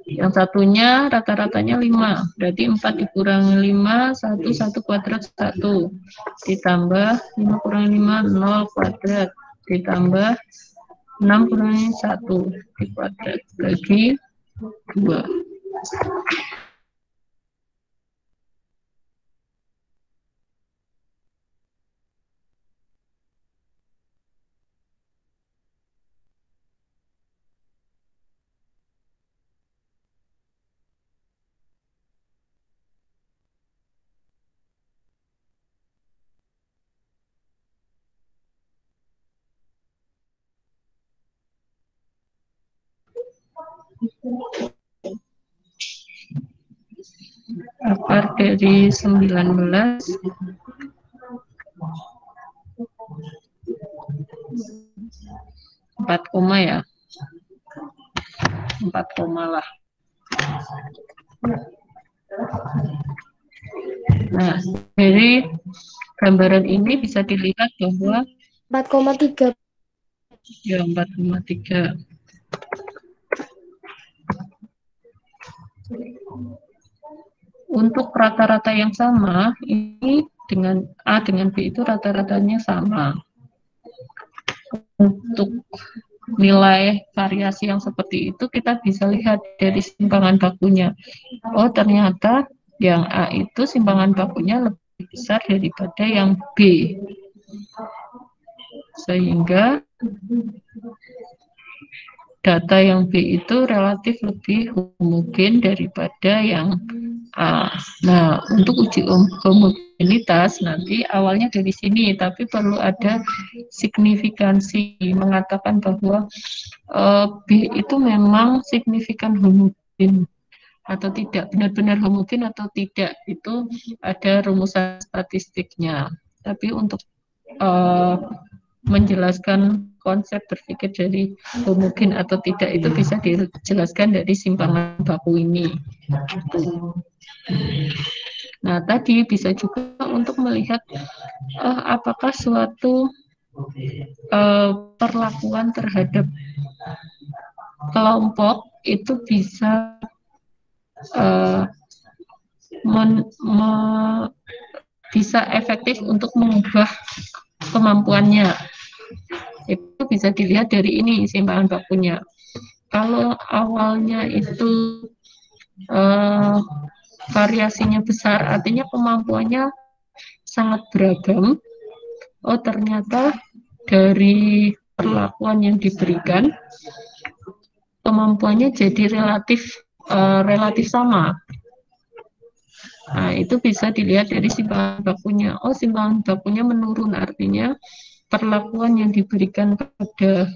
[SPEAKER 4] Yang satunya rata-ratanya 5. Berarti 4 dikurangi 5, 1 kuadrat 1. Ditambah 5 kurangi 5, 0 kuadrat. Ditambah 6 kurangi 1 di kuadrat. Bagi 2. Akar dari 19 4 koma ya. 4 koma lah. Nah, dari gambaran ini bisa dilihat bahwa
[SPEAKER 5] 4,3.
[SPEAKER 4] ya 4,3. Untuk rata-rata yang sama, ini dengan A dengan B itu rata-ratanya sama. Untuk nilai variasi yang seperti itu kita bisa lihat dari simpangan bakunya. Oh, ternyata yang A itu simpangan bakunya lebih besar daripada yang B. Sehingga data yang B itu relatif lebih homogen daripada yang A. Nah, untuk uji homogenitas nanti awalnya dari sini, tapi perlu ada signifikansi mengatakan bahwa B itu memang signifikan homogen atau tidak, benar-benar homogen atau tidak, itu ada rumusan statistiknya. Tapi untuk menjelaskan konsep berpikir dari homogen atau tidak itu bisa dijelaskan dari simpangan baku ini. Nah, tadi bisa juga untuk melihat apakah suatu perlakuan terhadap kelompok itu bisa bisa efektif untuk mengubah kemampuannya. Itu bisa dilihat dari ini simpangan bakunya. Kalau awalnya itu variasinya besar, artinya kemampuannya sangat beragam. Oh, ternyata dari perlakuan yang diberikan kemampuannya jadi relatif sama. Nah, itu bisa dilihat dari simpangan bakunya. Oh, simpangan bakunya menurun, artinya perlakuan yang diberikan kepada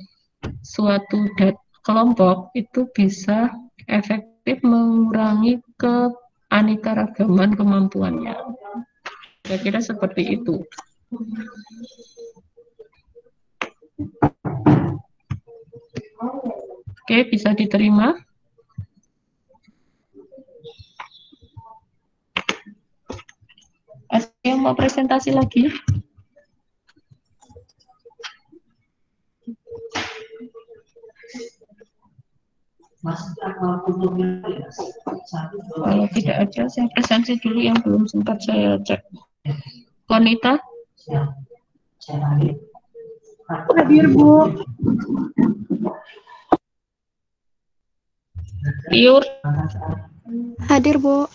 [SPEAKER 4] suatu kelompok itu bisa efektif mengurangi keanekaragaman kemampuannya. Kira-kira seperti itu. Oke, bisa diterima? yang mau presentasi lagi? Kalau tidak ada, saya presentasi dulu yang belum sempat saya cek. Konita?
[SPEAKER 6] Hadir, Bu.
[SPEAKER 4] Piur?
[SPEAKER 5] Hadir, Bu.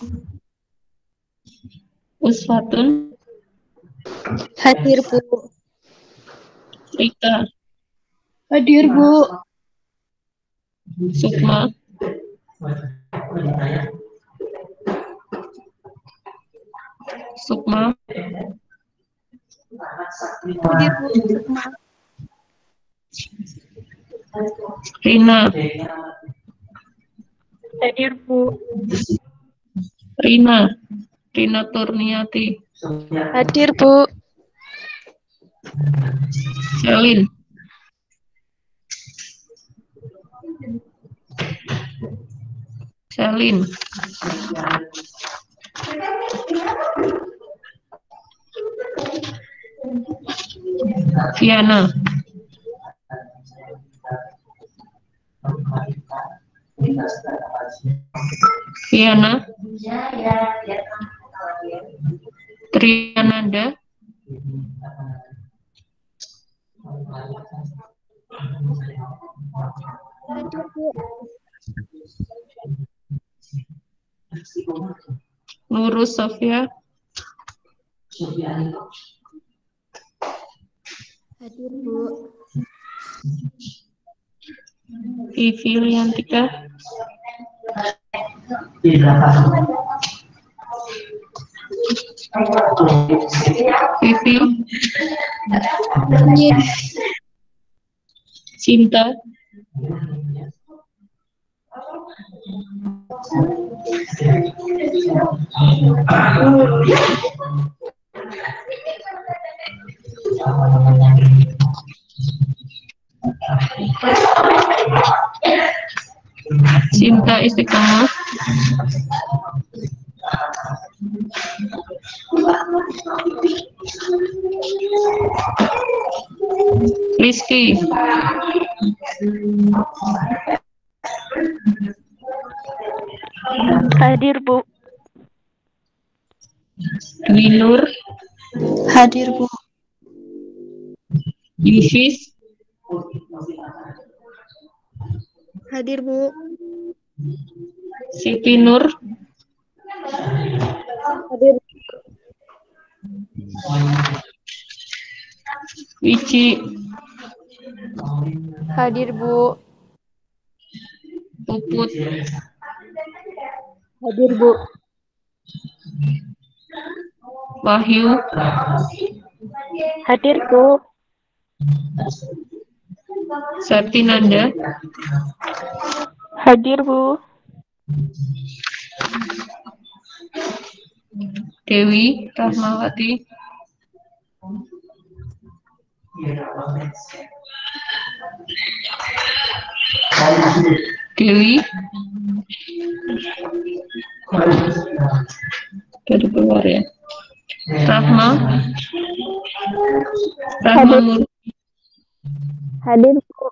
[SPEAKER 4] Usfatun?
[SPEAKER 1] Hadir, Bu.
[SPEAKER 4] Rika?
[SPEAKER 6] Hadir, Bu.
[SPEAKER 4] Sukma? Sukma?
[SPEAKER 6] Hadir, Bu. Sukma.
[SPEAKER 4] Rina?
[SPEAKER 2] Hadir, Bu.
[SPEAKER 4] Rina? Rina Turniati?
[SPEAKER 6] Hadir, Bu.
[SPEAKER 4] Selin? Selin? Viana? Viana? Triananda? Nurus Sofia?
[SPEAKER 5] Hadir, Bu.
[SPEAKER 4] Vivi Liantika? Vivi? Cinta? Cinta Istiqomah? Rizky?
[SPEAKER 2] Hadir, Bu.
[SPEAKER 4] Dwi Nur?
[SPEAKER 1] Hadir, Bu.
[SPEAKER 4] Yufis?
[SPEAKER 5] Hadir, Bu.
[SPEAKER 4] Siti Nur?
[SPEAKER 5] Hadir.
[SPEAKER 4] Wici?
[SPEAKER 5] Hadir, Bu.
[SPEAKER 4] Puput?
[SPEAKER 5] Hadir, Bu.
[SPEAKER 4] Wahyu?
[SPEAKER 2] Hadir, Bu.
[SPEAKER 4] Satinanda?
[SPEAKER 2] Hadir, Bu.
[SPEAKER 4] Dewi Rahmawati? Dewi? Dari keluar ya. Rahma? Rahma Nur?
[SPEAKER 5] Hadir, Bu.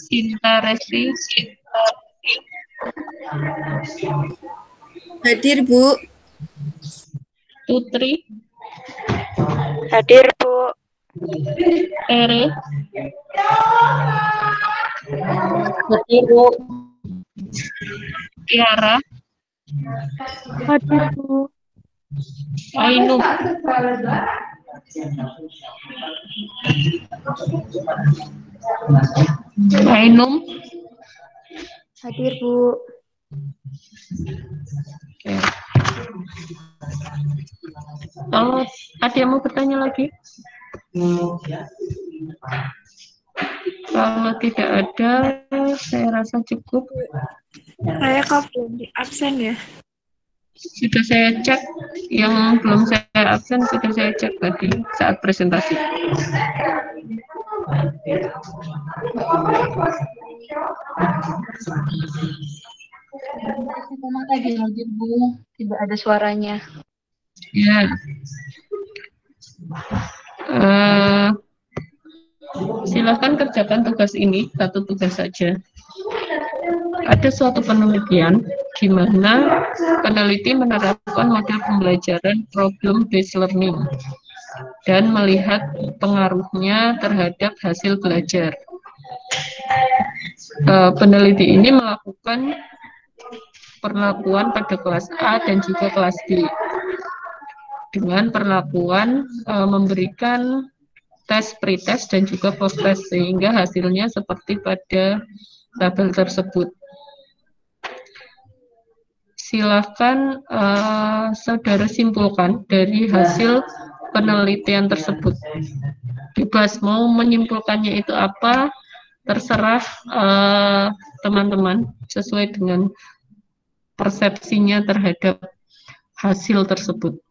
[SPEAKER 4] Sinta Resti?
[SPEAKER 7] Hadir, Bu.
[SPEAKER 4] Putri?
[SPEAKER 2] Hadir, Bu.
[SPEAKER 4] Ere?
[SPEAKER 5] Hadir, Bu.
[SPEAKER 4] Tiara?
[SPEAKER 2] Hadir, Bu.
[SPEAKER 4] Ainun? Ainun?
[SPEAKER 5] Hadir, Bu.
[SPEAKER 4] Oh, ada yang mau bertanya lagi? Kalau tidak ada, saya rasa cukup.
[SPEAKER 6] Saya kok belum di absen ya?
[SPEAKER 4] Sudah saya cek, yang belum saya absen sudah saya cek tadi saat presentasi.
[SPEAKER 8] Tidak ada suaranya.
[SPEAKER 4] Ya. Silakan kerjakan tugas ini, satu tugas saja. Ada suatu penelitian di mana peneliti menerapkan model pembelajaran problem based learning dan melihat pengaruhnya terhadap hasil belajar. Peneliti ini melakukan perlakuan pada kelas A dan juga kelas B dengan perlakuan memberikan tes, pretest, dan juga post-test, sehingga hasilnya seperti pada tabel tersebut. Silakan saudara simpulkan dari hasil penelitian tersebut. Bebas mau menyimpulkannya itu apa, terserah teman-teman sesuai dengan persepsinya terhadap hasil tersebut.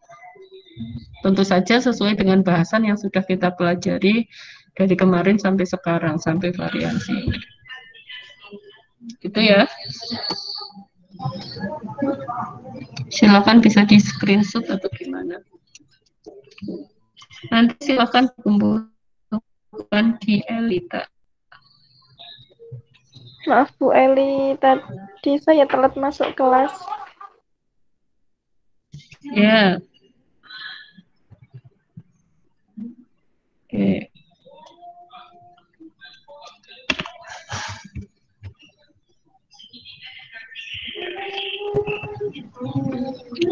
[SPEAKER 4] Tentu saja sesuai dengan bahasan yang sudah kita pelajari dari kemarin sampai sekarang, sampai variasi. Gitu ya. Silakan bisa di screenshot atau gimana. Nanti silakan kumpulkan di Elita.
[SPEAKER 6] Maaf Bu Eli, tadi saya telat masuk kelas.
[SPEAKER 4] Ya. Oke.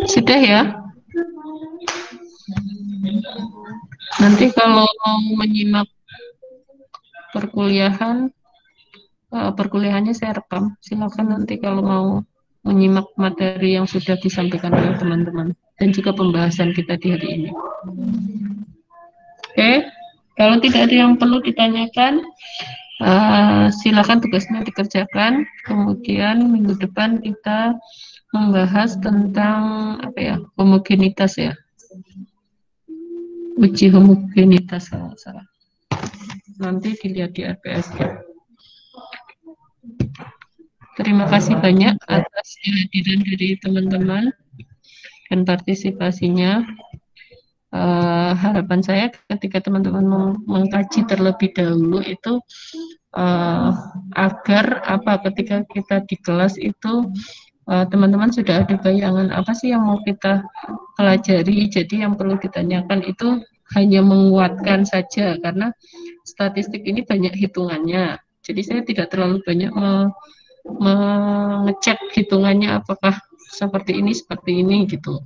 [SPEAKER 4] Sudah ya? Nanti kalau mau menyimak perkuliahannya saya rekam. Silakan nanti kalau mau menyimak materi yang sudah disampaikan oleh teman-teman dan juga pembahasan kita di hari ini. Oke, kalau tidak ada yang perlu ditanyakan, silakan tugasnya dikerjakan. Kemudian minggu depan kita membahas tentang apa ya, homogenitas ya, uji homogenitas kalau salah. Nanti dilihat di RPS ya. Terima kasih banyak atas kehadiran dari teman-teman dan partisipasinya. Harapan saya ketika teman-teman mengkaji terlebih dahulu itu agar ketika kita di kelas itu teman-teman sudah ada bayangan apa sih yang mau kita pelajari. Jadi yang perlu ditanyakan itu hanya menguatkan saja, karena statistik ini banyak hitungannya. Jadi saya tidak terlalu banyak mengecek hitungannya apakah seperti ini gitu.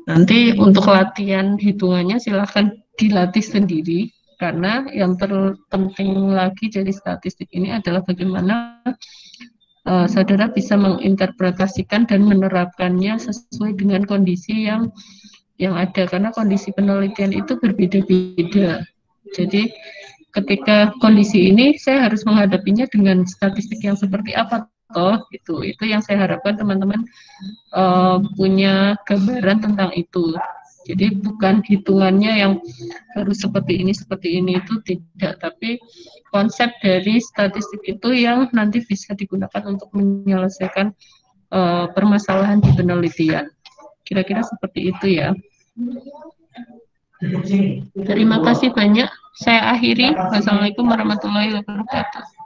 [SPEAKER 4] Nanti untuk latihan hitungannya silahkan dilatih sendiri, karena yang terpenting lagi dari statistik ini adalah bagaimana saudara bisa menginterpretasikan dan menerapkannya sesuai dengan kondisi yang ada, karena kondisi penelitian itu berbeda-beda. Jadi ketika kondisi ini saya harus menghadapinya dengan statistik yang seperti apa gitu. Itu yang saya harapkan teman-teman punya gambaran tentang itu. Jadi bukan hitungannya yang harus seperti ini itu tidak, tapi konsep dari statistik itu yang nanti bisa digunakan untuk menyelesaikan permasalahan di penelitian. Kira-kira seperti itu ya. Terima kasih banyak. Saya akhiri. Wassalamualaikum warahmatullahi wabarakatuh.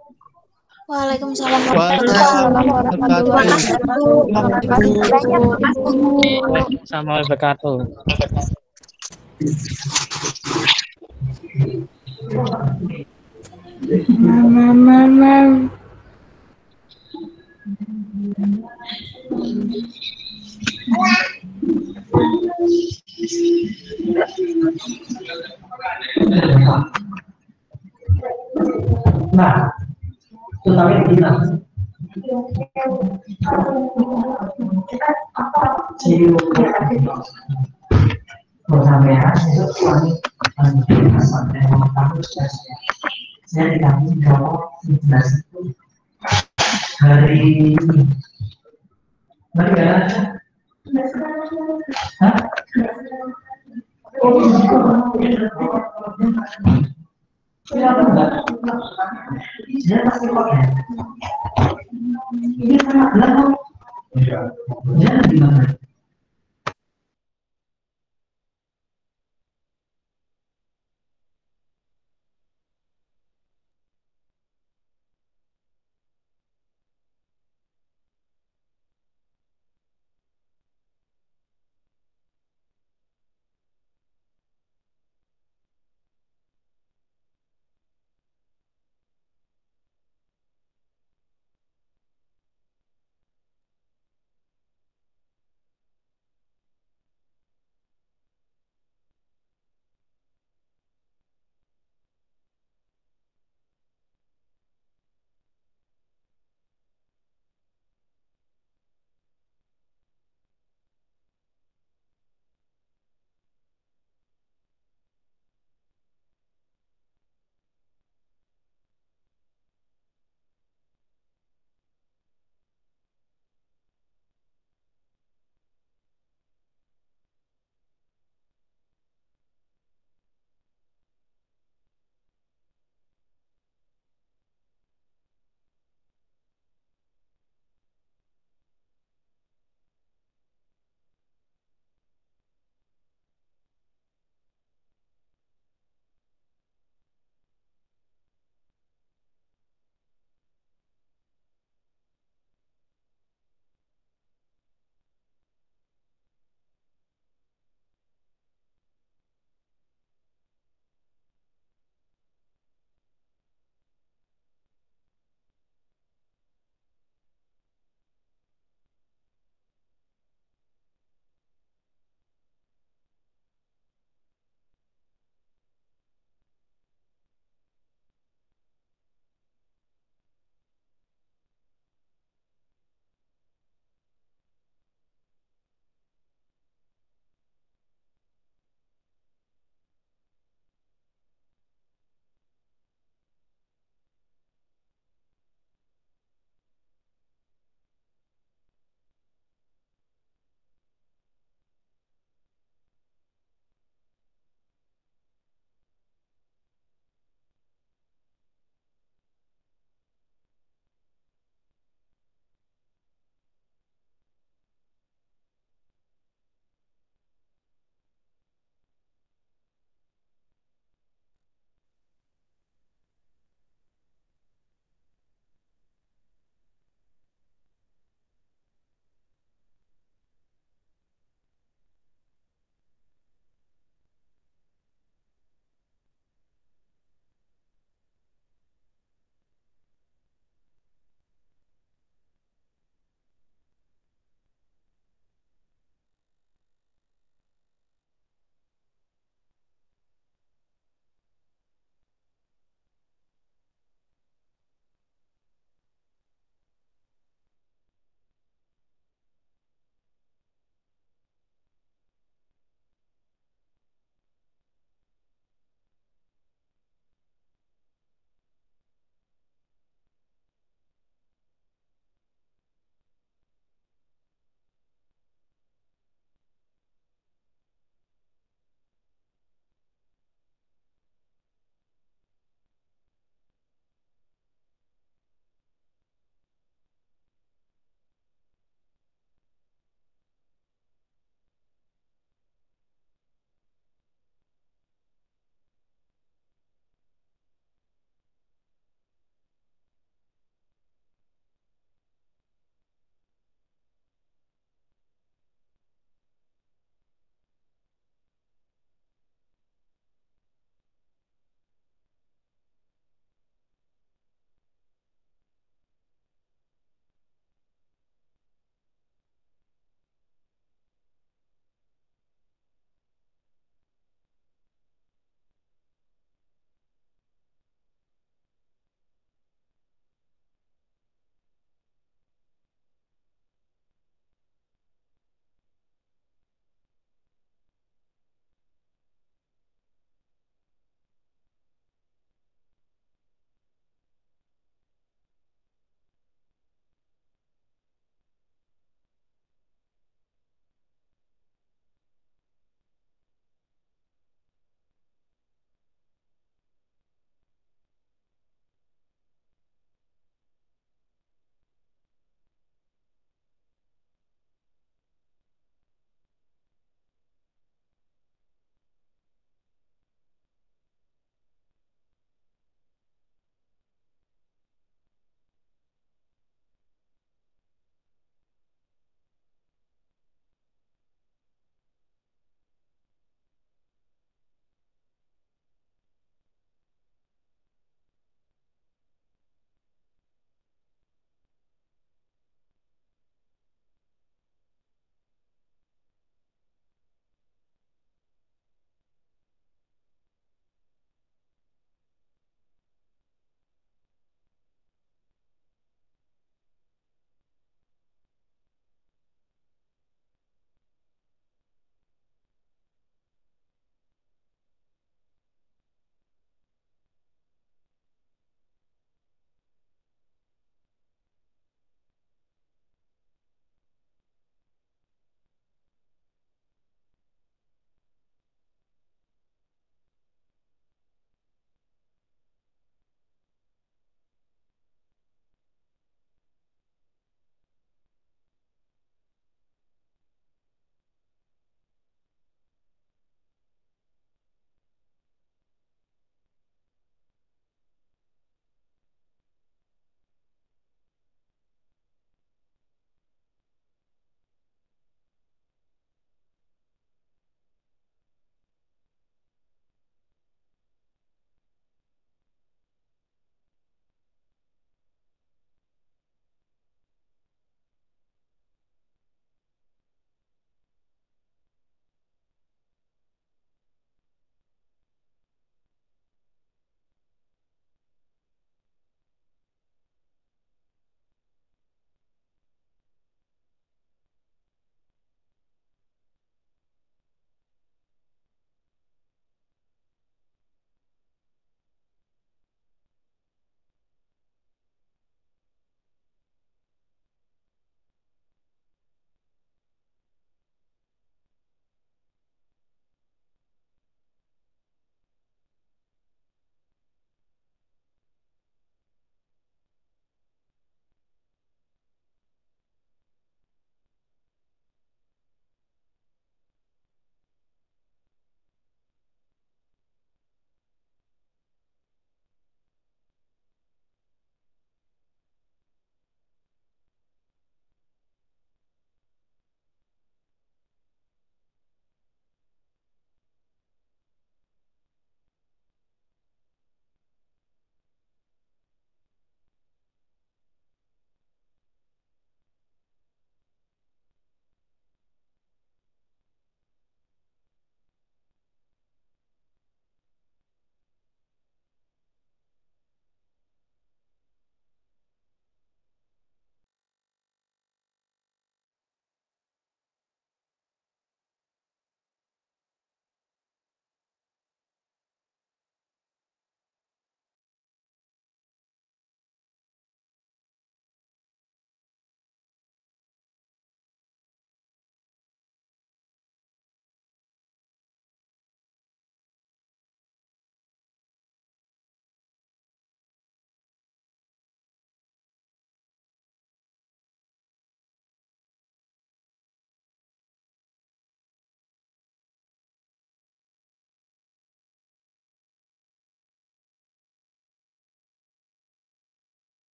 [SPEAKER 8] Waalaikumsalam warahmatullahi wabarakatuh.
[SPEAKER 9] Waalaikumsalam wabarakatuh.
[SPEAKER 6] Mama.
[SPEAKER 10] Nah, tetapi tidak. Persampaian itu sampai saya dikasih jawab 17 itu hari ini. Bagaimana? Hah? Kenapa enggak? Saya pasti pakai. Ini sangat belakang. Ya, gimana?